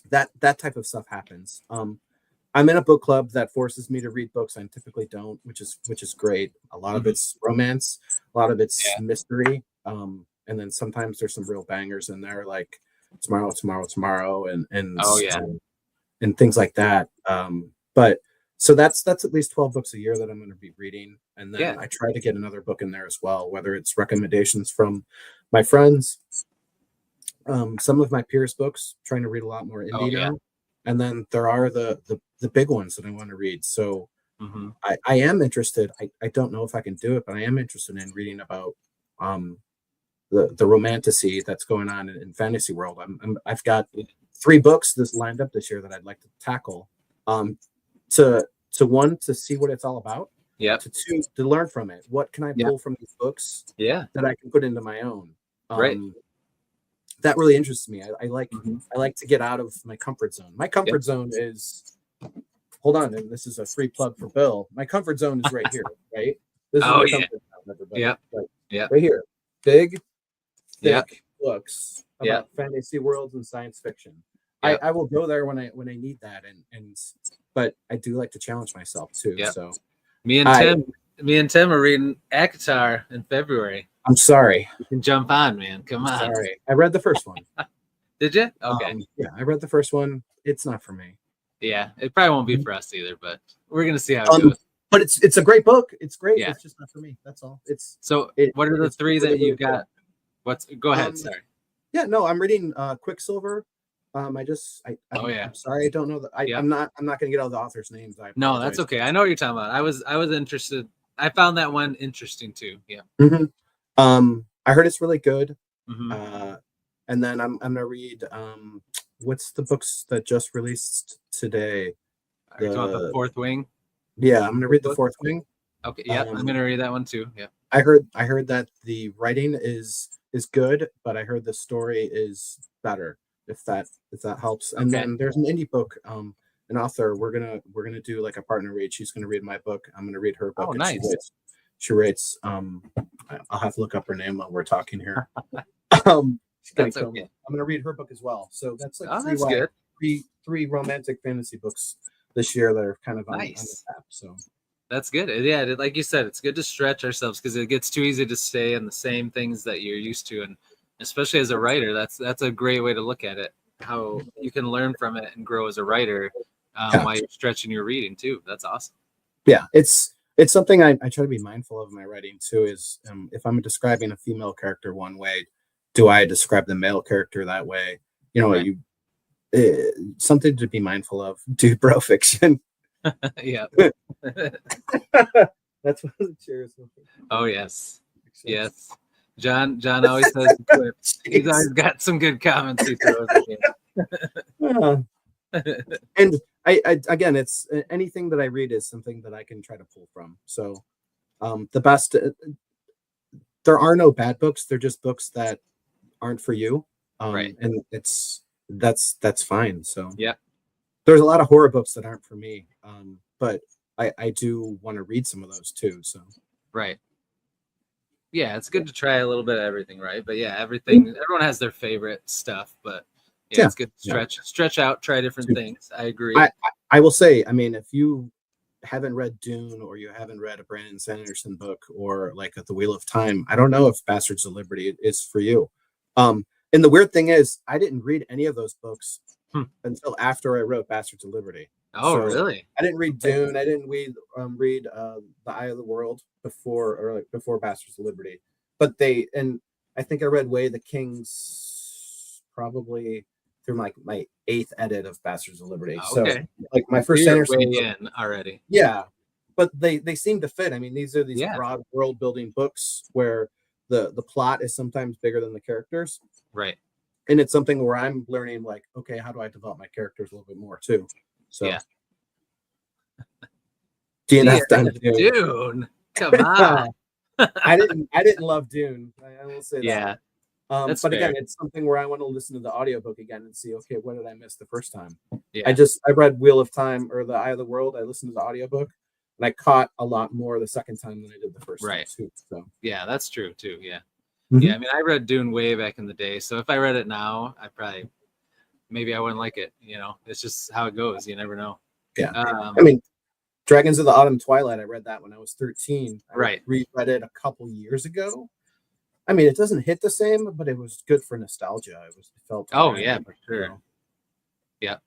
that type of stuff happens. I'm in a book club that forces me to read books I typically don't, which is great. A lot of it's romance, a lot of it's mystery, and then sometimes there's some real bangers in there like tomorrow, Oh yeah. and things like that. But so that's at least 12 books a year that I'm going to be reading, and then I try to get another book in there as well, whether it's recommendations from my friends, some of my peers' books, trying to read a lot more indie now, and then there are the big ones that I want to read. So I am interested. I don't know if I can do it, but I am interested in reading about the romantasy that's going on in fantasy world. I've got 3 books this lined up this year that I'd like to tackle. To one, to see what it's all about. Yeah. To 2, to learn from it. What can I pull from these books that I can put into my own? Right. That really interests me. I like to get out of my comfort zone. My comfort zone is, hold on, and this is a free plug for Bill. My comfort zone is right here, right? This is my comfort zone, everybody. Right here. Big, thick books about fantasy worlds and science fiction. I will go there when I need that, but I do like to challenge myself too. So me and Tim are reading ACOTAR in February. I'm sorry. You can jump on, man. Come on. Sorry. I read the first one. Did you? Okay. Yeah, I read the first one. It's not for me. Yeah, it probably won't be for us either, but we're gonna see how it goes. But it's a great book. It's great. It's just not for me. That's all. What are the 3 that you got? Go ahead. Sorry. Yeah, no, I'm reading Quicksilver. I'm sorry, I don't know that. I'm not gonna get all the authors' names. No, that's okay. I know what you're talking about. I was interested. I found that one interesting too. Yeah. I heard it's really good. And then I'm gonna read what's the books that just released today? Are you talking about the Fourth Wing? Yeah, I'm gonna read the Fourth Wing. Okay, yeah, I'm gonna read that one too. Yeah. I heard that the writing is good, but I heard the story is better, if that helps. And then there's an indie book, an author. We're gonna do like a partner read. She's gonna read my book. I'm gonna read her book. Oh, nice. She writes. I'll have to look up her name while we're talking here. That's okay. I'm gonna read her book as well. So that's like good. three romantic fantasy books this year that are kind of on the tap. So that's good. Yeah, like you said, it's good to stretch ourselves because it gets too easy to stay in the same things that you're used to, and especially as a writer, that's a great way to look at it. How you can learn from it and grow as a writer while you're stretching your reading too. That's awesome. Yeah, it's something I try to be mindful of in my writing too. Is if I'm describing a female character one way, do I describe the male character that way? You know, something to be mindful of. Do bro fiction. Yeah. That's one of the cheers. Oh yes. Yes. John always says quips. He's always got some good comments he throws in. And I again, it's anything that I read is something that I can try to pull from. So the best, there are no bad books. They're just books that aren't for you. Right. And that's fine. So yeah, there's a lot of horror books that aren't for me. But I do want to read some of those too. So right. Yeah, it's good to try a little bit of everything, right? But yeah, everyone has their favorite stuff, but yeah, it's good to stretch out, try different things. I agree. I will say, I mean, if you haven't read Dune or you haven't read a Brandon Sanderson book or like The Wheel of Time, I don't know if Bastards of Liberty is for you. And the weird thing is, I didn't read any of those books until after I wrote Bastards of Liberty. Oh, So really? I didn't read Dune. I didn't read The Eye of the World before Bastards of Liberty. But I think I read Way of the Kings probably through my eighth edit of Bastards of Liberty. So Okay. like my So first you're way Sanderson book, in already. yeah. But they seem to fit. I mean, these are these Yeah. broad world building books where the plot is sometimes bigger than the characters. Right. And it's something where I'm learning, like, okay, how do I develop my characters a little bit more too? So Yeah. DNF done Dune. Dune. Come on. I didn't love Dune. I will say Yeah, that. that's But fair. again, it's something where I want to listen to the audiobook again and see, okay, what did I miss the first time? Yeah. I read Wheel of Time or The Eye of the World. I listened to the audiobook and I caught a lot more the second time than I did the first time too. So Yeah, that's true too. Yeah. Mhm. Yeah, I mean, I read Dune way back in the day, so if I read it now, maybe I wouldn't like it. You know, it's just how it goes. You never know. Yeah. I mean, Dragons of the Autumn Twilight, I read that when I was 13. I Right. reread it a couple years ago. I mean, it doesn't hit the same, but it was good for nostalgia. It felt. Oh yeah, for sure. Yeah,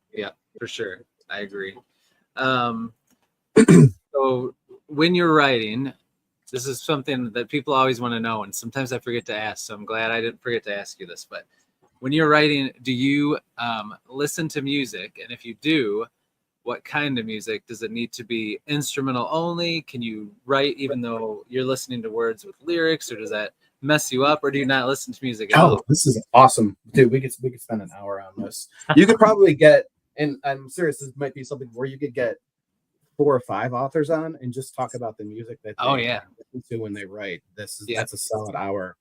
for sure. I agree. So when you're writing, this is something that people always want to know, and sometimes I forget to ask. So I'm glad I didn't forget to ask you this. But when you're writing, do you listen to music? And if you do, what kind of music? Does it need to be instrumental only? Can you write even though you're listening to words with lyrics, or does that mess you up, or do you not listen to music at all? This is awesome, dude. We could spend an hour on this. You could probably get, and I'm serious, this might be something where you could get 4 or 5 authors on and just talk about the music that they listen to when they write. That's a solid hour.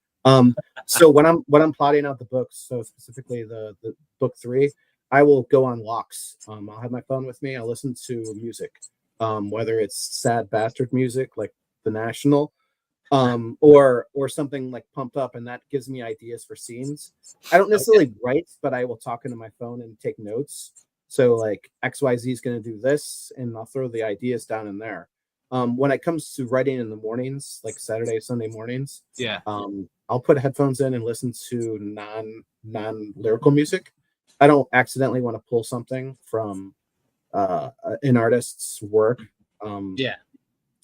So when I'm plotting out the books, so specifically the book 3, I will go on walks. I'll have my phone with me. I'll listen to music, whether it's sad bastard music like The National, or something like Pumped Up, and that gives me ideas for scenes. I don't necessarily write, but I will talk into my phone and take notes. So like XYZ is going to do this, and I'll throw the ideas down in there. When it comes to writing in the mornings, like Saturday, Sunday mornings, I'll put headphones in and listen to non lyrical music. I don't accidentally want to pull something from an artist's work.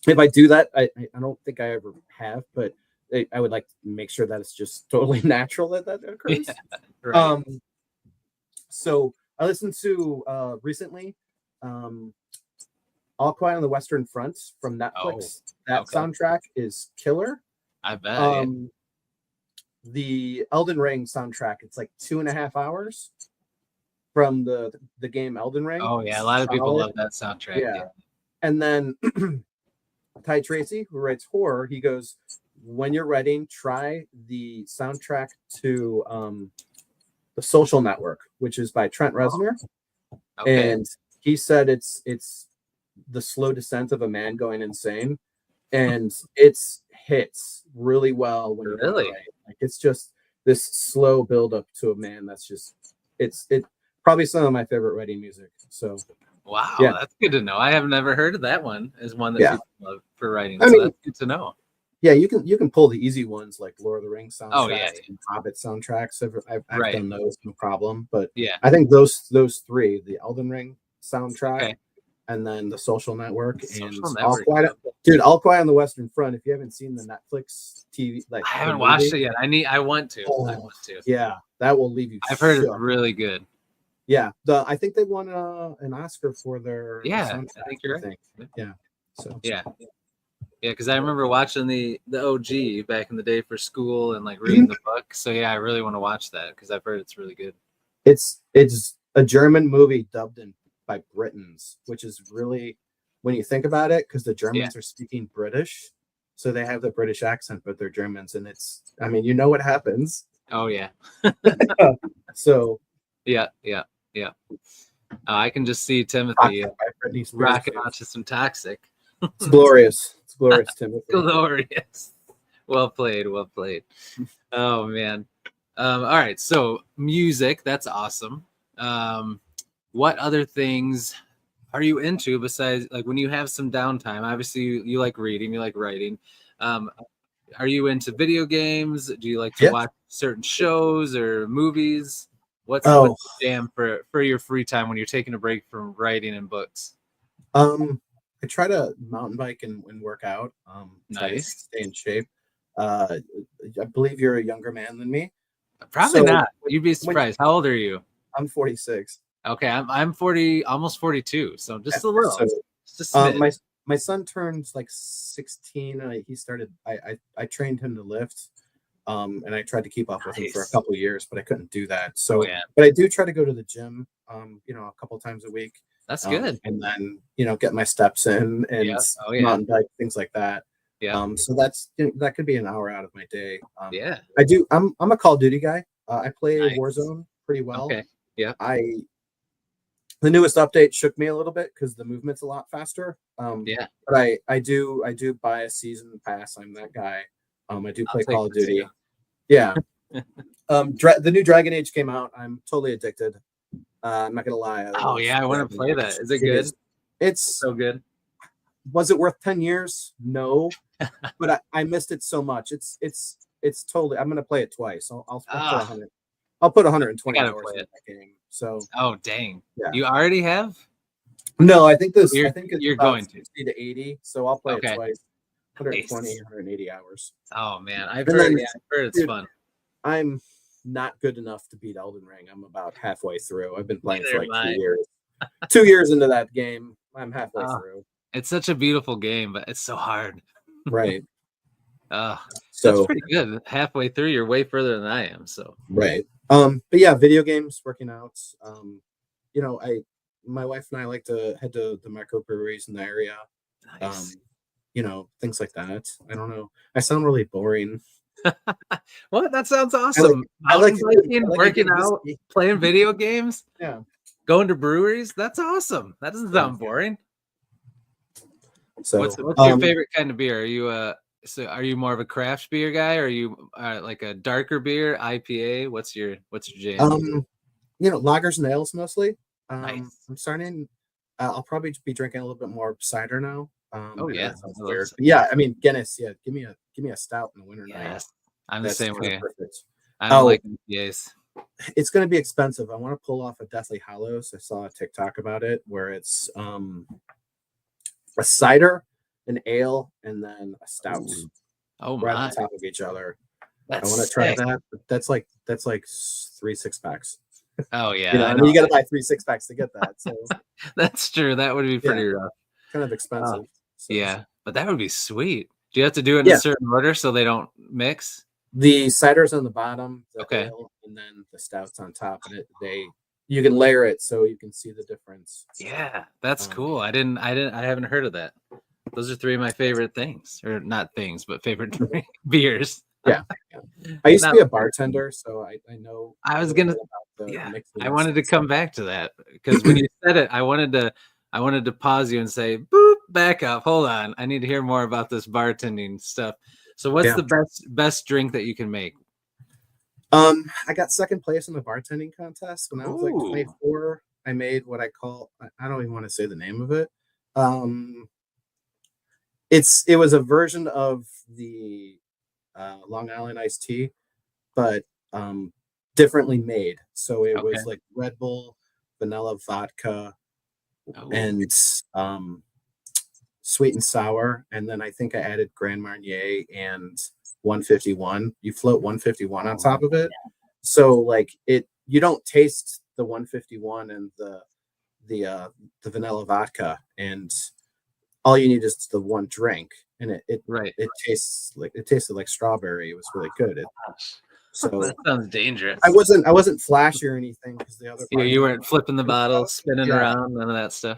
If I do that, I don't think I ever have, but I would like to make sure that it's just totally natural that occurs. So I listened to recently All Quiet on the Western Front from Netflix. That soundtrack is killer. I bet. The Elden Ring soundtrack, it's like 2.5 hours from the game Elden Ring. Oh yeah, a lot of people love that soundtrack. Yeah. And then Ty Tracy, who writes horror, he goes, when you're writing, try the soundtrack to The Social Network, which is by Trent Reznor. And he said it's the slow descent of a man going insane, and it's hits really well when you write. Like it's just this slow build up to a man that's just it's probably some of my favorite writing music. So wow, that's good to know. I have never heard of that one as one that people love for writing. So that's good to know. Yeah, you can pull the easy ones like Lord of the Rings soundtracks and Hobbit soundtracks. I've done those, no problem. But I think those 3, the Elden Ring soundtrack, and then the Social Network, All Quiet on the Western Front. If you haven't seen the Netflix TV, like I haven't watched it yet. I want to. I want to. Yeah, that will leave you. I've heard it's really good. Yeah, I think they won an Oscar for their soundtrack. I think you're right. Yeah. So yeah, because I remember watching the OG back in the day for school and like reading the book. So yeah, I really want to watch that because I've heard it's really good. It's a German movie dubbed in by Britons, which is really, when you think about it, because the Germans are speaking British, so they have the British accent, but they're Germans, and I mean, you know what happens. Oh yeah. So yeah. I can just see Timothy rocking onto some Toxic. It's glorious. It's glorious, Timothy. Glorious. Well played. Oh man. All right. So music, that's awesome. What other things are you into besides, like, when you have some downtime? Obviously you like reading, you like writing. Are you into video games? Do you like to watch certain shows or movies? What's Oh, the jam for your free time when you're taking a break from writing and books? I try to mountain bike and work out. Try to Nice. stay in shape. Uh, I believe you're a younger man than me. Probably So not. You'd be when surprised. How old are you? I'm 46. Okay, I'm 40, almost 42, so Yeah, just a little, so just a smidge. my son turns like 16. He started. I trained him to lift. And I tried to keep up with him for a Nice. couple of years, but I couldn't do that. Oh So, yeah, but I do try to go to the gym, a couple times a week, that's good. and then get my steps in Yeah. and Oh yeah. mountain bike, things like that. Yeah. So that could be an hour out of my day. Yeah. I do. I'm a Call of Duty guy. I play Nice. Warzone pretty well. Okay. Yeah. The newest update shook me a little bit because the movement's a lot faster. Yeah. But I do buy a season pass. I'm that guy. I do I'll play take Call of this Duty. too. Yeah. The new Dragon Age came out. I'm totally addicted. I'm not gonna lie. Oh yeah, I want to play that. Is it good? It's So good. Was it worth 10 years? No, but I missed it so much. It's totally. I'm gonna play it twice. I'll put Ah, 100. I'll put I 120 gotta hours play in it. that game. So Oh dang. yeah. You already have? No, I think You're it's you're about going to. 60 to 80. So I'll play it Okay. twice. 120, Nice. 180 hours. Oh man, I've And heard. then, Yeah, I've heard it's dude, fun. I'm not good enough to beat Elden Ring. I'm about halfway through. I've been playing for Neither like am 2 I. years. 2 years into that game, I'm halfway Oh, through. it's such a beautiful game, but it's so hard. Right. Oh, that's So pretty good. Halfway through, you're way further than I am. So right. But yeah, video games, working out. I my wife and I like to head to the microbreweries in the area. Um, nice. Things like that. I don't know. I sound really boring. What? That sounds I like awesome. I like Mountain biking, I like a working good out, whiskey. playing video games, Yeah. going to breweries. That's awesome. That doesn't Yeah. sound boring. So What's your favorite kind of beer? Are you are you more of a craft beer guy, or are you like a darker beer, IPA? What's your jam? lagers and ales mostly. Nice. I'm starting. I'll probably be drinking a little bit more cider now. Oh I know yeah, that sounds I love weird, cider. but yeah, I mean Guinness. Yeah, give me a stout in the winter night. Yes, I'm the That's same kind of way. perfect. I don't Oh, like IPAs. it's going to be expensive. I want to pull off a Deathly Hallows. I saw a TikTok about it where it's a cider, an ale, and then a stout Ooh. Oh right on my, top of each other. I want to that's try sick. that. But that's like 3 6-packs. Oh yeah, I I mean, know. you got to buy 3 6-packs to get that. So That's true. That would be yeah, pretty rough. kind of Oh, expensive. So yeah, but that would be sweet. Do you have to do it in a yeah, certain order so they don't mix? the cider's on the bottom, the Okay. ale, and then the stouts on top, and you can layer it so you can see the difference. Yeah, that's Um, cool. I haven't heard of that. Those are three of my favorite things, or not things, but favorite beers. yeah, I used to Not, be a bartender, so I know I a was little gonna, bit about the yeah, mixing I and wanted stuff. to come back to that because when you said it, I wanted to pause you and say, "Boop, back up, hold on. I need to hear more about this bartending stuff." So, what's Yeah. the best drink that you can make? I got second place in the bartending contest when I was like Ooh, 24. I made what I call, I don't even want to say the name of it. Um, it was a version of the Long Island iced tea, but differently made. So it okay. was like Red Bull, vanilla vodka, Oh, and sweet and sour. And then I think I added Grand Marnier and 151. You float 151 on top of it. So like you don't taste the 151 and the vanilla vodka, and all you need is the one drink, and right. it tasted like strawberry. It was really good. Gosh, So that sounds dangerous. I wasn't flashy or anything because the other You bartenders weren't flipping the and bottle, stuff. spinning Yeah. around, none of that stuff.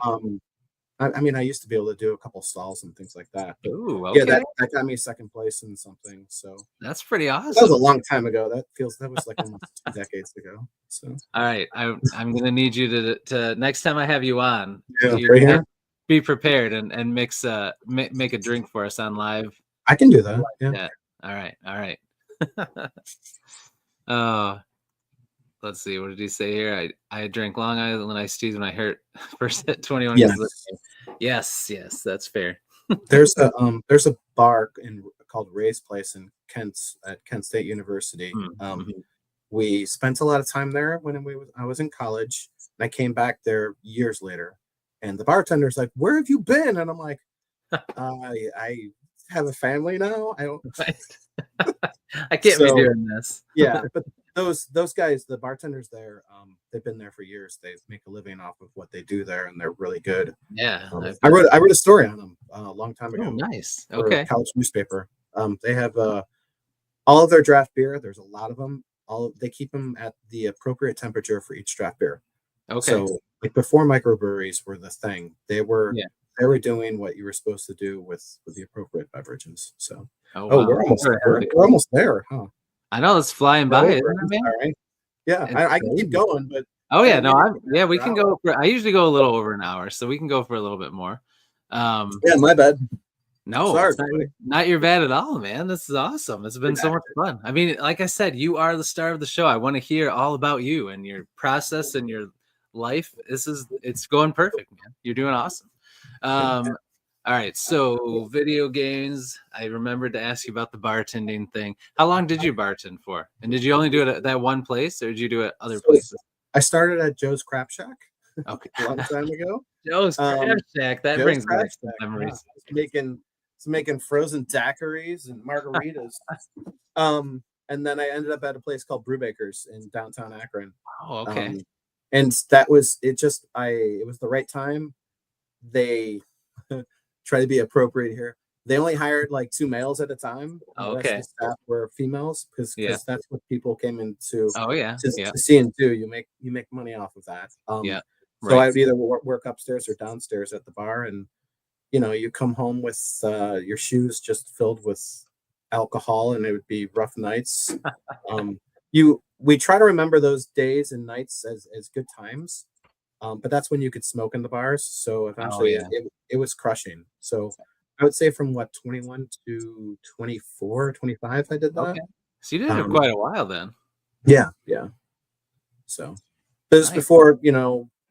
I mean, I used to be able to do a couple stalls and things like that. But Ooh, yeah, okay. that got me second place in something. So That's pretty that was a awesome. long time ago. That was like almost 2 decades ago. So All right, I'm gonna need you to next time I have you on, yeah, you're right gonna here. be prepared and mix make a drink for us on live. I can do that. Yeah. Yeah. All right. Oh, let's see. What did he say here? I drank Long Island iced teas when I hurt first hit 21 Yeah. against Yes, that's fair. There's a bar called Ray's Place in Kent at Kent State University. Mhm. We spent a lot of time there when I was in college, and I came back there years later. And the bartender's like, "Where have you been?" And I'm like, I have a family now. I don't." Right. I can't be So doing this. yeah, but those guys, the bartenders there, they've been there for years. They make a living off of what they do there, and they're really good. Yeah. I wrote a story on them a long time Oh, ago nice. for a Okay. college newspaper. They have all of their draft beer. There's a lot of them. They keep them at the appropriate temperature for each draft beer. Okay. So like before microbreweries were the thing, they were Yeah. doing what you were supposed to do with the appropriate beverages. So Oh, wow. we're almost there, huh? I know it's flying We're by, over. isn't it, I'm man? sorry. Yeah, It's I can keep crazy. going, but Oh I yeah, don't no, mean to I'm keep yeah, it we for can hours. go for I usually go a little over an hour, so we can go for a little bit more. Yeah, my bad. No, Sorry, it's not your bad at all, man. This is awesome. It's been so much redacted. fun. I mean, like I said, you are the star of the show. I want to hear all about you and your process and your life. It's going perfect, man. You're doing awesome. Yeah. All right, so video games. I remembered to ask you about the bartending thing. How long did you bartend for? And did you only do it at that one place, or did you do it other So places? I started at Joe's Crab Shack Okay, a long time ago. Joe's Crab Shack. That Joe's brings Crab back some Shack. Yeah. memories. It's making frozen daiquiris and margaritas. And then I ended up at a place called Brewbakers in downtown Akron. Oh, okay. And that was it. It was the right time. They try to be appropriate here. They only hired like 2 males at a time. And the rest of Okay. the staff were females because Yeah. that's what people came into Oh, yeah. to, Yeah. to see and do. You make money off of that. Yeah. So Right. I would either work upstairs or downstairs at the bar, and you come home with your shoes just filled with alcohol, and it would be rough nights. We try to remember those days and nights as good times, but that's when you could smoke in the bars. So Oh, eventually, yeah. it was crushing. So I would say from 21 to 24, 25, I did that. Okay. So you did it for Um, quite a while then. yeah, yeah. So this is Nice. before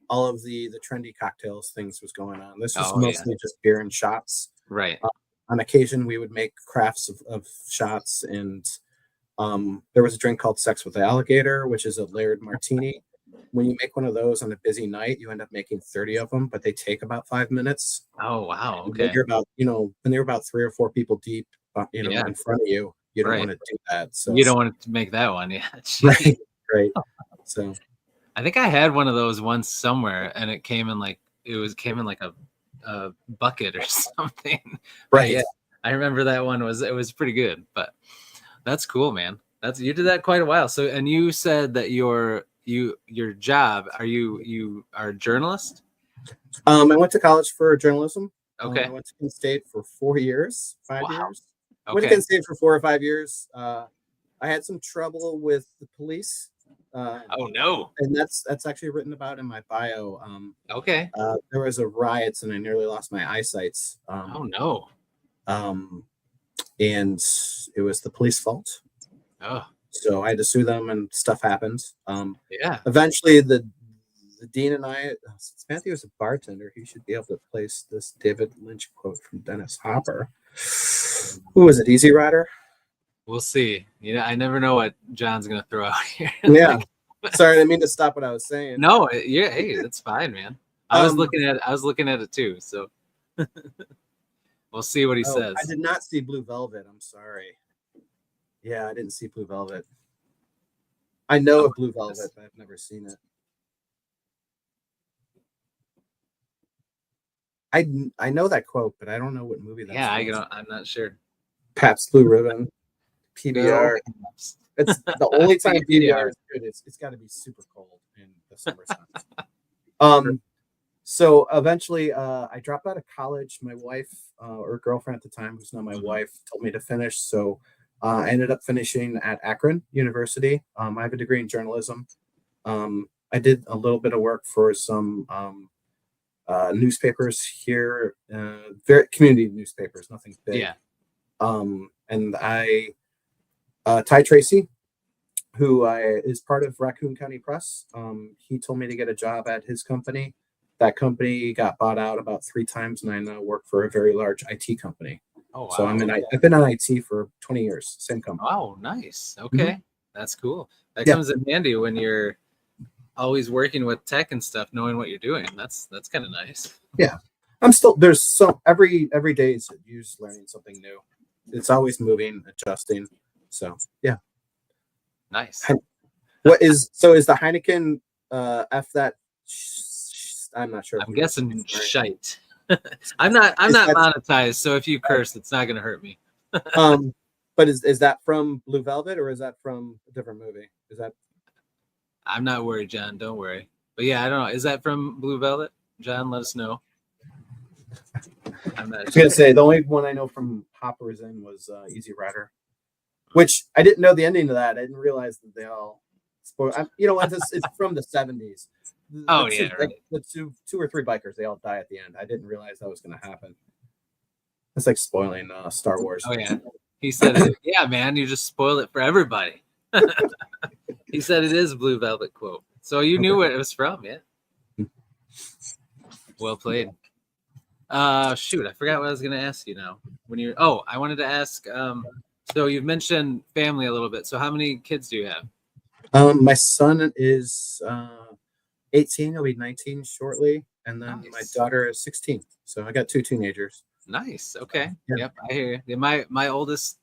all of the trendy cocktails things was going on. This was Oh, yeah. mostly just beer and shots. Right. On occasion, we would make crafts of shots, and there was a drink called Sex with the Alligator, which is a layered martini. When you make one of those on a busy night, you end up making 30 of them, but they take about 5 minutes. Oh, wow. And when Okay. you're about 3 or 4 people deep, Yeah. in front of you, you don't Right. want to do that. So You don't want to make that one. Yeah. right, right. So I think I had one of those once somewhere, and it came in like a bucket or something. But right. yeah, I remember that one it was pretty good. But that's cool, man. You did that quite a while. So, and you said that your job, you are a journalist? I went to college for journalism. Okay. I went to Kent State for 4 years, 5 Wow. years. Went to Okay. Kent State for 4 or 5 years. I had some trouble with the police. Oh no. And that's actually written about in my bio. Okay. There was a riot, and I nearly lost my eyesight. Oh no. And it was the police fault. Oh So I had to sue them, and stuff happened. yeah. Eventually, the dean and I, since Matthew is a bartender, he should be able to place this David Lynch quote from Dennis Hopper. Who was it? Easy Rider? We'll see. I never know what John's gonna throw out here. Yeah. Sorry, I didn't mean to stop what I was saying. No, yeah, hey, that's fine, man. I was looking at it too, so we'll see what he says. I did not see Blue Velvet. I'm sorry. Yeah, I didn't see Blue Velvet. I know of Blue Velvet, but I've never seen it. I know that quote, but I don't know what movie that's from. I'm not sure. Pabst Blue Ribbon, PBR. It's the only time PBR is good. It's got to be super cold in the summertime. So eventually, I dropped out of college. My wife, or girlfriend at the time, who's not my wife, told me to finish. So I ended up finishing at Akron University. I have a degree in journalism. I did a little bit of work for some newspapers here, very community newspapers, nothing big. Yeah. And Ty Tracy, who is part of Raccoon County Press, he told me to get a job at his company. That company got bought out about 3 times, and I now work for a very large IT company. Oh wow. So I've been on IT for 20 years, same company. Oh, nice. Okay. That's cool. That Yeah. comes in handy when you're always working with tech and stuff, knowing what you're doing. That's kind of nice. Yeah. I'm still there's so every day is you're just learning something new. It's always moving, adjusting. So yeah. Nice. Is the Heineken F that I'm not sure. I'm guessing Sorry. shite. I'm not monetized, so if you curse, it's not gonna hurt me. But is that from Blue Velvet or is that from a different movie? Is that I'm not worried, John. Don't worry. But yeah, I don't know. Is that from Blue Velvet? John, let us know. I'm not I was gonna say the only one I know from Hopper's Inn was Easy Rider, which I didn't know the ending to that. I didn't realize that they all spoil. You know, it's from the 70s. Oh yeah, right. The two or three bikers, they all die at the end. I didn't realize that was gonna happen. It's like spoiling Star Wars. Oh yeah, he said it. Yeah, man, you just spoiled it for everybody. He said it is a Blue Velvet quote, so you knew what it was from, yeah. Well played. Shoot, I forgot what I was gonna ask you now. I wanted to ask. So you've mentioned family a little bit. So how many kids do you have? My son is 18. He'll be 19 shortly, and then my daughter is 16. So I got two teenagers. Nice. Okay. Yeah. Yep, I hear you. My oldest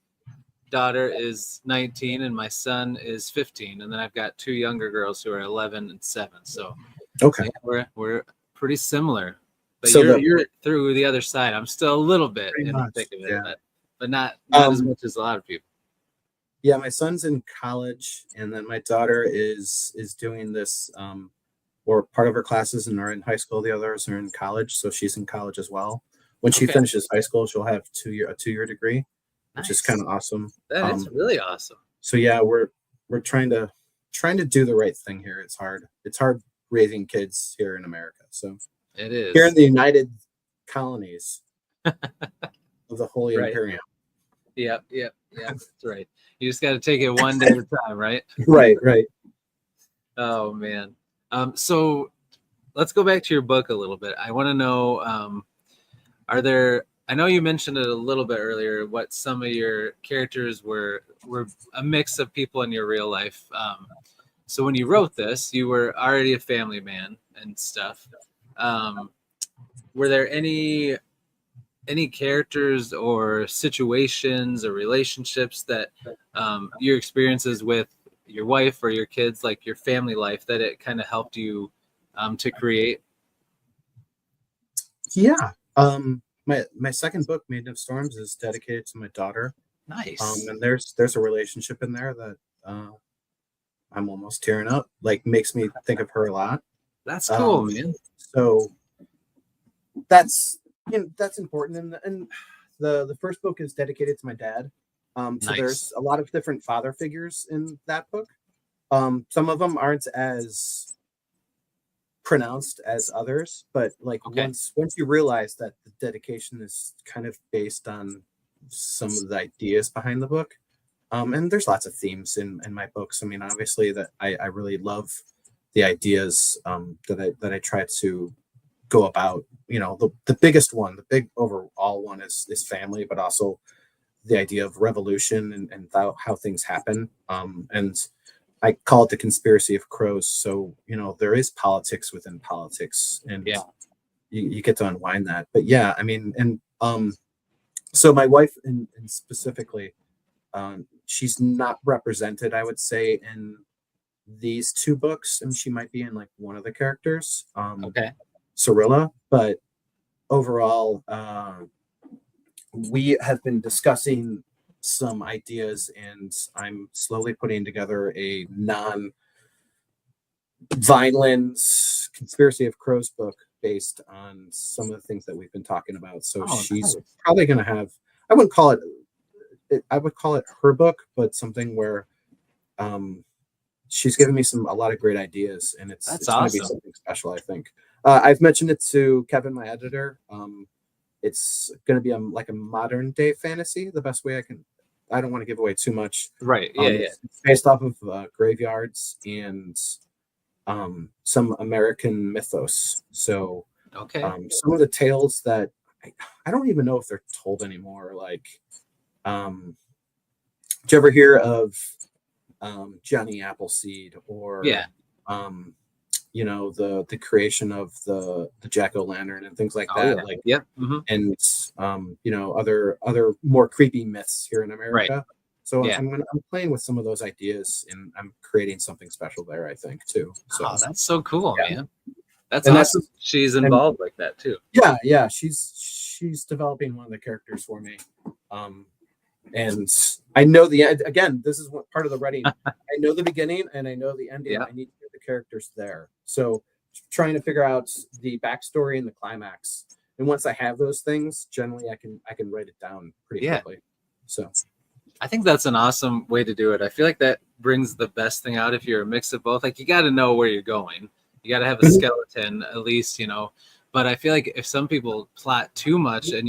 daughter is 19 and my son is 15, and then I've got two younger girls who are 11 and 7. So okay, yeah, we're pretty similar. But so you're through the other side. I'm still a little bit in the thick of it, yeah. but not as much as a lot of people. Yeah, my son's in college, and then my daughter is doing this, or part of her classes and are in high school. The others are in college, so she's in college as well. When she finishes high school, she'll have a 2-year degree, which is kind of awesome. That is really awesome. So yeah, we're trying to do the right thing here. It's hard. It's hard raising kids here in America. So it is here in the United Colonies of the Holy Imperium. Yep. That's right. You just got to take it one day at a time, right? Right. Oh man. So let's go back to your book a little bit. I want to know, I know you mentioned it a little bit earlier, what some of your characters were a mix of people in your real life. So when you wrote this, you were already a family man and stuff. Were there any characters or situations or relationships that your experiences with your wife or your kids, like your family life, that it kind of helped you to create? Yeah. My second book, Maiden of Storms, is dedicated to my daughter. Nice. And there's a relationship in there that I'm almost tearing up. Like, makes me think of her a lot. That's cool, man. So that's important. And the first book is dedicated to my dad. So there's a lot of different father figures in that book. Some of them aren't as pronounced as others, but like once you realize that the dedication is kind of based on some of the ideas behind the book, and there's lots of themes in my books. I mean, obviously that I really love the ideas that I try to go about. You know, the biggest one, the big overall one is family, but also the idea of revolution and how things happen. And I call it the conspiracy of crows. So, you know, there is politics within politics, and you get to unwind that. But yeah, I mean, and so my wife in specifically, she's not represented, I would say, in these two books. I mean, she might be in like one of the characters, Cirilla, but overall, we have been discussing some ideas, and I'm slowly putting together a non-violence conspiracy of crows book based on some of the things that we've been talking about. So she's probably going to have, I would call it her book, but something where she's given me a lot of great ideas, and it's going to be something special, I think. I've mentioned it to Kevin, my editor. It's going to be like a modern day fantasy, the best way I can. I don't want to give away too much. Right. Yeah. It's based off of graveyards and some American mythos. So some of the tales that I don't even know if they're told anymore. Like, did you ever hear of Johnny Appleseed, Yeah. or the creation of the jack-o'-lantern and things like Oh that, yeah. like, Yep. Hmm. and other more creepy myths here in Right. America. So Yeah. I'm playing with some of those ideas, and I'm creating something special there, I think, too. So Oh, that's so cool, yeah, man. That's and that's awesome. She's and involved like that too. yeah, she's developing one of the characters for me. Um, and I know the end. Again, this is what part of the writing. I know the beginning and I know the ending. Yeah. I need to get the characters there. So trying to figure out the backstory and the climax. And once I have those things, generally I can write it down pretty Yeah. quickly. So I think that's an awesome way to do it. I feel like that brings the best thing out if you're a mix of both. Like you got to know where you're going. You got to have a skeleton at least, But I feel like if some people plot too much and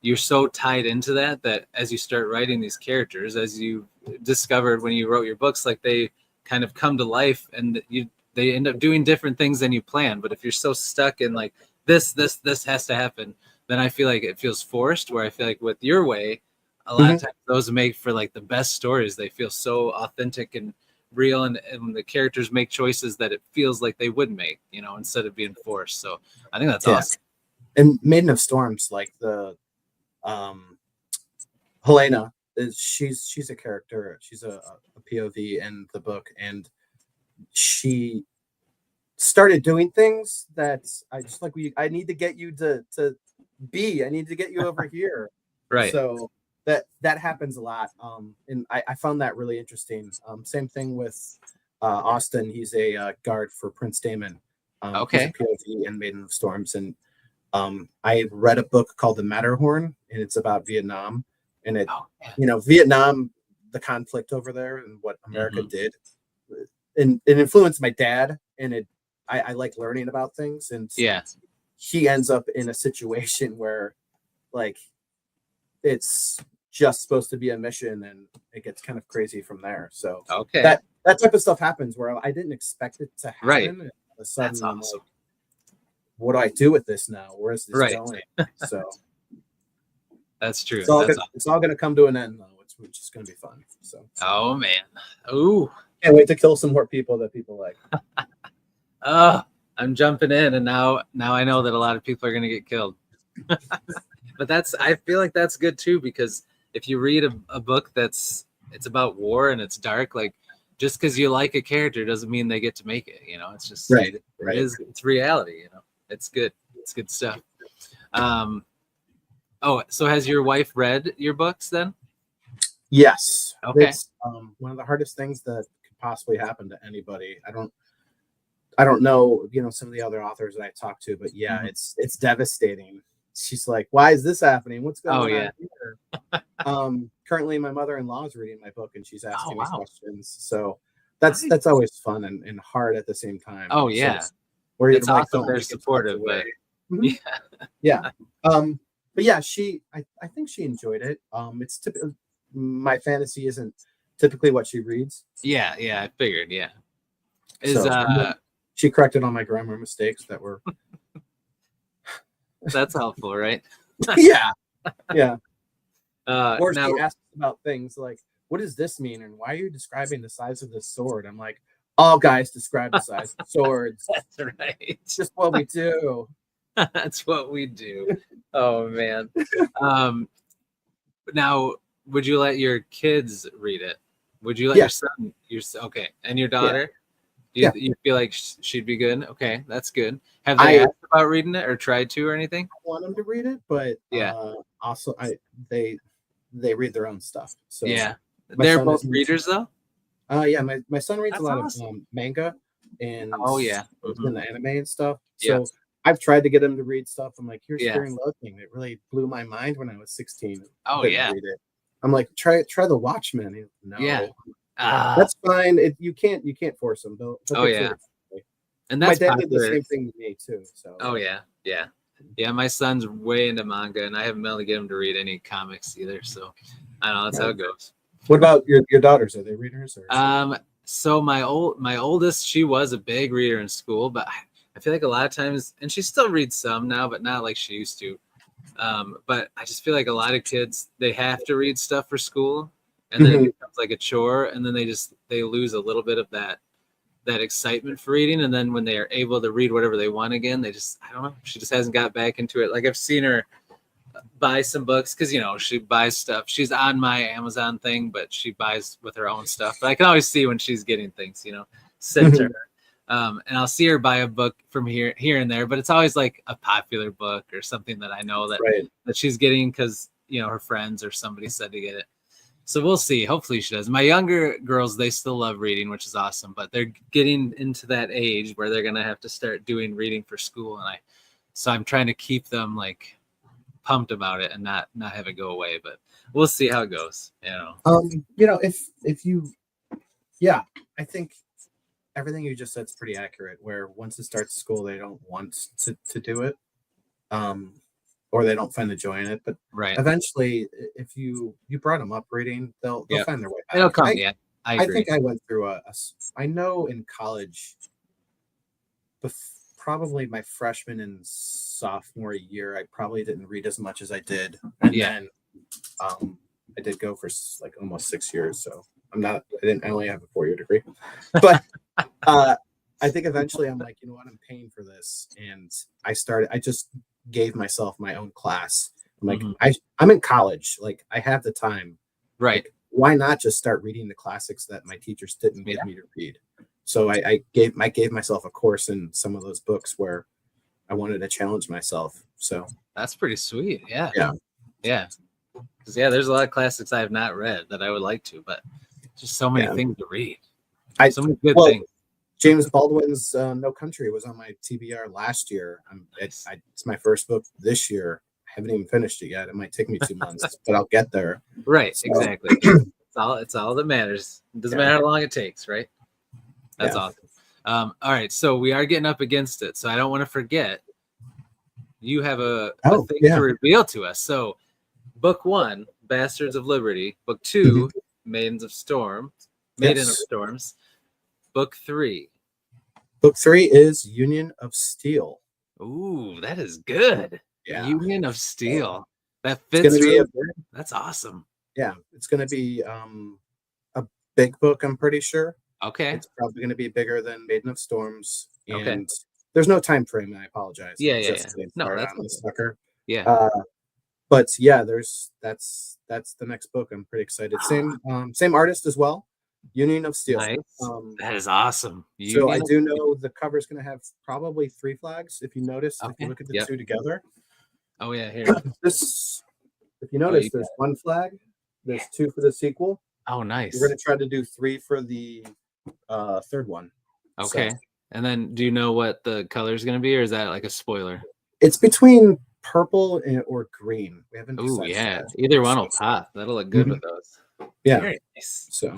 you're so tied into that as you start writing these characters, as you discovered when you wrote your books, like they kind of come to life and they end up doing different things than you planned. But if you're so stuck in like this has to happen, then I feel like it feels forced. Where I feel like with your way, a lot of times those make for like the best stories. They feel so authentic and real, and the characters make choices that it feels like they would make, instead of being forced. So I think that's awesome. And Maiden of Storms, like the Helena, she's a character. She's a POV in the book, and she started doing things that I just like. I need to get you to be. I need to get you over here. Right. So that happens a lot. And I found that really interesting. Same thing with Austin. He's a guard for Prince Damon. He's a Okay. POV in Maiden of Storms, and I read a book called The Matterhorn, and it's about Vietnam, and Oh, yeah. Vietnam, the conflict over there, and what America did, and it influenced my dad, and I like learning about things, and Yeah. he ends up in a situation where, like, it's just supposed to be a mission, and it gets kind of crazy from there. So Okay. that type of stuff happens where I didn't expect it to happen. Right. And all of a sudden, That's I'm awesome. like, what do I do with this now? Where is this Right. going? So That's true. it's all That's gonna, it's all going to come to an end, though. It's just going to be fun. So Oh man. Ooh. can't wait to kill some more people that people like. Oh, I'm jumping in, and now I know that a lot of people are gonna get killed. But I feel like that's good too, because if you read a book it's about war and it's dark, like just because you like a character doesn't mean they get to make it. It's just Right. it's reality. It's good. It's good stuff. Oh, so has your wife read your books then? Yes. Okay. It's one of the hardest things that could possibly happen to anybody. I don't know, some of the other authors that I talked to, but yeah, it's devastating. She's like, why is this happening? What's going on here? Currently my mother-in-law is reading my book, and she's asking me questions. So that's always fun and hard at the same time. Oh yeah. So, where It's like, awesome they're supportive, but yeah. But yeah, I think she enjoyed it. It's typically, my fantasy isn't typically what she reads. Yeah, I figured, yeah. She corrected all my grammar mistakes that were that's helpful, right? yeah. Or now, she asks about things like, what does this mean? And why are you describing the size of this sword? I'm like, all guys describe the size of swords. That's right. It's just what we do. That's what we do. Oh man. Now, would you let your kids read it? Would you let your son? Okay, and your daughter? You feel like she'd be good? Okay, that's good. Have they asked about reading it or tried to or anything? I want them to read it, but also they read their own stuff. So yeah, they're both readers though. Yeah, my son reads a lot of manga and and the anime and stuff. So I've tried to get him to read stuff. I'm like, here's Fear and Loathing. It really blew my mind when I was 16. Oh yeah. Read it. I'm like, try the Watchmen. No. Yeah. That's fine. You can't force them. They'll and that's my dad did the same thing to me too. So yeah. My son's way into manga, and I haven't been able to get him to read any comics either. So I don't know. That's how it goes. What about your daughters? Are they readers? Or so my oldest, she was a big reader in school, but I feel like a lot of times, and she still reads some now, but not like she used to. But I just feel like a lot of kids, they have to read stuff for school. and then it becomes like a chore, and then they lose a little bit of that excitement for reading, and then when they are able to read whatever they want again, I don't know, she just hasn't got back into it. Like I've seen her buy some books because she buys stuff. She's on my Amazon thing, but she buys with her own stuff. But I can always see when she's getting things, sent to her. And I'll see her buy a book from here and there, but it's always like a popular book or something that I know that she's getting because her friends or somebody said to get it. So we'll see. Hopefully she does. My younger girls, they still love reading, which is awesome, but they're getting into that age where they're gonna have to start doing reading for school, and so I'm trying to keep them like pumped about it and not have it go away. But we'll see how it goes. If you, I think everything you just said is pretty accurate. Where once it starts school, they don't want to do it, or they don't find the joy in it. But eventually, if you brought them up reading, they'll find their way back. It'll come. I agree. I think I went through I know in college, probably my freshman and sophomore year, I probably didn't read as much as I did. And then I did go for like almost 6 years. So I only have a 4-year degree. But I think eventually I'm like, you know what, I'm paying for this. And I just gave myself my own class. I'm like, I'm in college. Like I have the time. Right. Like, why not just start reading the classics that my teachers didn't get me to read? So I gave myself a course in some of those books where I wanted to challenge myself. So that's pretty sweet. Yeah. Yeah. Because there's a lot of classics I have not read that I would like to, but just so many things to read. So many good things. James Baldwin's No Country was on my TBR last year. It's my first book this year. I haven't even finished it yet. It might take me 2 months, but I'll get there. Right. So. Exactly. It's all that matters. It doesn't matter how long it takes, right? That's awesome. All right. So we are getting up against it. So I don't want to forget. You have a thing to reveal to us. So book 1, Bastards of Liberty. Book 2, Maiden of Storms. Book 3. Book 3 is Union of Steel. Ooh, that is good. Yeah. Union of Steel. That fits really good. That's awesome. Yeah, it's going to be a big book, I'm pretty sure. Okay. It's probably going to be bigger than Maiden of Storms. And there's no time frame, and I apologize. Yeah. No, that's on the sucker. Yeah. But that's the next book. I'm pretty excited. Same artist as well. Union of Steel. Nice. That is awesome. So I do know the cover is going to have probably 3 flags. If you notice, if you look at the two together. Oh yeah, here. If you notice, there's 1 flag. There's 2 for the sequel. Oh, nice. We're going to try to do 3 for the third one. Okay. So, and then do you know what the color is going to be, or is that like a spoiler? It's between purple or green. We haven't decided. Yeah. Either one will pop. That'll look good with those. Yeah. Very nice. So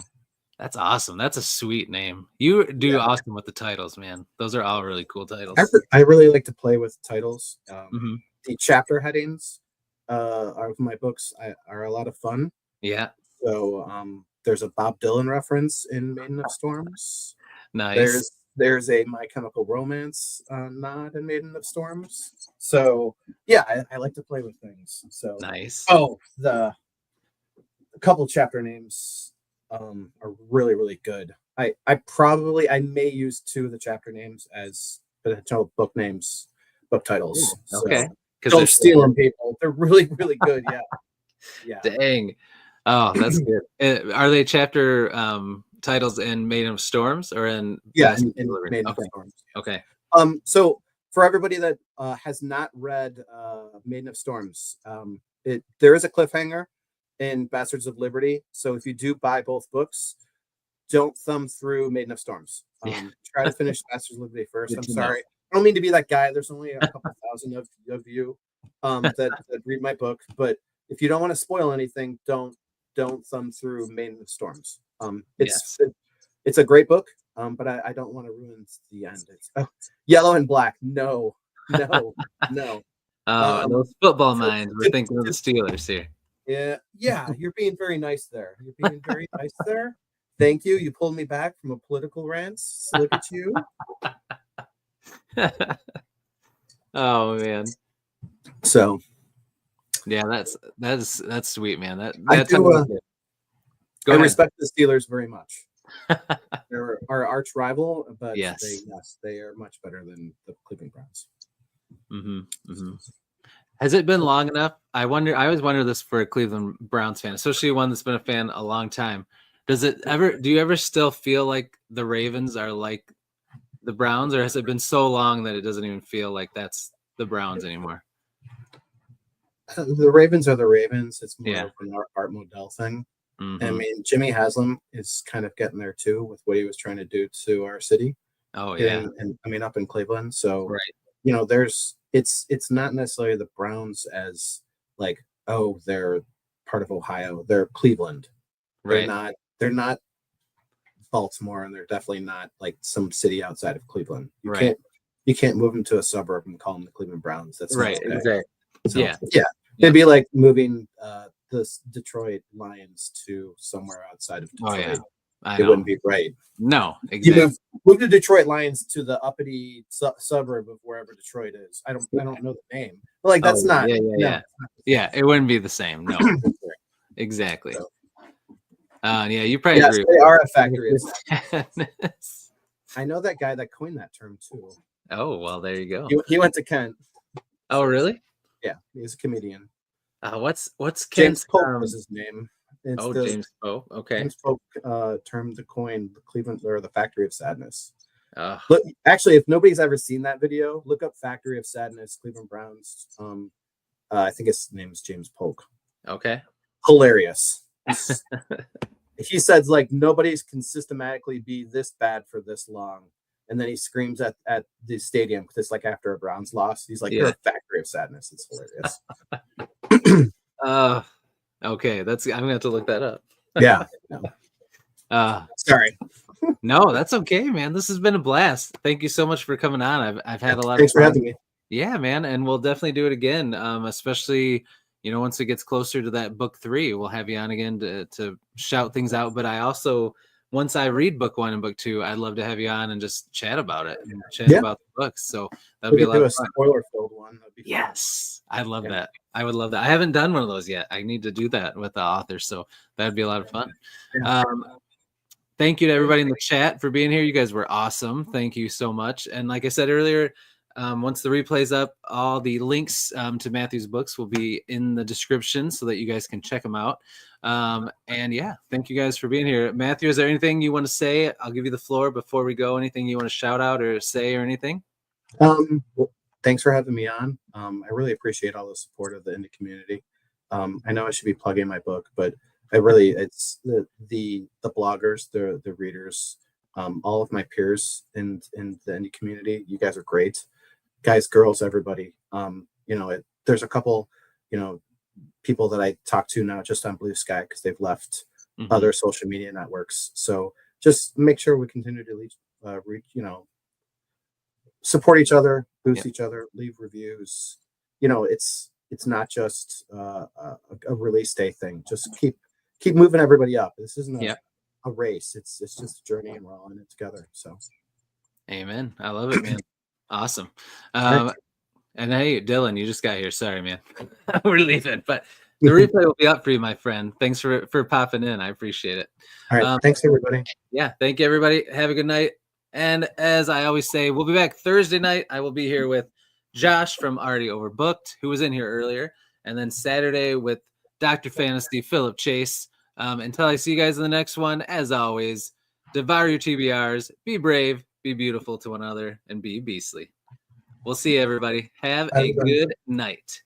that's awesome. That's a sweet name. You do awesome with the titles, man. Those are all really cool titles. I really like to play with titles. The chapter headings of my books are a lot of fun. Yeah. So there's a Bob Dylan reference in Maiden of Storms. Nice. There's a My Chemical Romance nod in Maiden of Storms. So yeah, I like to play with things. So nice. Oh, a couple chapter names are really, really good. I may use 2 of the chapter names as potential book names, book titles. Okay. So don't steal them, people. They're really, really good. Yeah. Dang. Oh, that's good. Are they chapter titles in Maiden of Storms or in in Maiden of Storms? Okay. So for everybody that has not read Maiden of Storms, there is a cliffhanger in Bastards of Liberty. So if you do buy both books, don't thumb through Maiden of Storms. Try to finish Bastards of Liberty first. I'm sorry. I don't mean to be that guy. There's only a couple thousand of you that read my book. But if you don't want to spoil anything, don't thumb through Maiden of Storms. It's a great book, but I don't want to ruin the end. It's yellow and black. No. Those football minds. We're thinking of the Steelers here. Yeah. You're being very nice there. Thank you. You pulled me back from a political rant. So look at you. Oh man. So yeah, that's sweet, man. Go I ahead. respect the Steelers very much. They're our arch rival, but Yes. they are much better than the Cleveland Browns. Has it been long enough? I always wonder this for a Cleveland Browns fan, especially one that's been a fan a long time. Do you ever still feel like the Ravens are like the Browns, or has it been so long that it doesn't even feel like that's the Browns anymore? The Ravens are the Ravens. It's more Yeah. of an Art Modell thing. Mm-hmm. I mean, Jimmy Haslam is kind of getting there too with what he was trying to do to our city. Oh yeah. And I mean, up in Cleveland. So, Right. you know, it's not necessarily the Browns as like, oh, they're part of Ohio. They're Cleveland. Right. They're not Baltimore, and they're definitely not like some city outside of Cleveland. Right. You can't move them to a suburb and call them the Cleveland Browns. That's right. not okay. Exactly. So, yeah. It'd be like moving the Detroit Lions to somewhere outside of Detroit. Oh yeah. It wouldn't be right. No, exactly. You move the Detroit Lions to the uppity suburb of wherever Detroit is. I don't know the name. But like that's not. Yeah, it wouldn't be the same. No. Exactly. So. Yeah, you probably agree. They are a factory. I know that guy that coined that term too. Oh well, there you go. He went to Kent. Oh really? Yeah, he's a comedian. What's James Kent's Polk was his name. James Polk. Okay. James Polk termed the coin the Cleveland or the Factory of Sadness. Look, actually, if nobody's ever seen that video, look up Factory of Sadness, Cleveland Browns. I think his name is James Polk. Okay. Hilarious. He says like nobody can systematically be this bad for this long. And then he screams at the stadium because it's like after a Browns loss. He's like, "You're a factory of sadness." It's hilarious. Okay, I'm gonna have to look that up. Yeah. Sorry. No, that's okay, man. This has been a blast. Thank you so much for coming on. I've had a lot Thanks of fun. for having me. Yeah, man, and we'll definitely do it again. Especially once it gets closer to that book 3, we'll have you on again to shout things out. But I also, once I read book 1 and book 2, I'd love to have you on and just chat about it, and chat about the books. So that'd be a lot of fun. Spoiler-filled one. Yes, I love that. I would love that. I haven't done one of those yet. I need to do that with the author, so that'd be a lot of fun. Yeah. Thank you to everybody in the chat for being here. You guys were awesome. Thank you so much. And like I said earlier, once the replay's up, all the links to Matthew's books will be in the description so that you guys can check them out. And yeah, thank you guys for being here. Matthew, is there anything you want to say? I'll give you the floor before we go. Anything you want to shout out or say or anything? Well, thanks for having me on. I really appreciate all the support of the indie community. I know I should be plugging my book, but it's the bloggers, the readers, all of my peers in the indie community. You guys are great. Guys, girls, everybody. There's a couple, people that I talk to now just on Blue Sky because they've left other social media networks. So just make sure we continue to support each other, boost each other, leave reviews. It's not just a release day thing. Just keep moving everybody up. This isn't a race. It's just a journey, and we're all in it together. So, amen. I love it, man. Awesome. And hey, Dylan, you just got here. Sorry, man. We're leaving, but the replay will be up for you, my friend. Thanks for popping in. I appreciate it. All right. Thanks, everybody. Yeah. Thank you, everybody. Have a good night. And as I always say, we'll be back Thursday night. I will be here with Josh from Already Overbooked, who was in here earlier. And then Saturday with Dr. Fantasy, Philip Chase. Until I see you guys in the next one, as always, devour your TBRs, be brave, be beautiful to one another, and be beastly. We'll see you, everybody. Have a good night.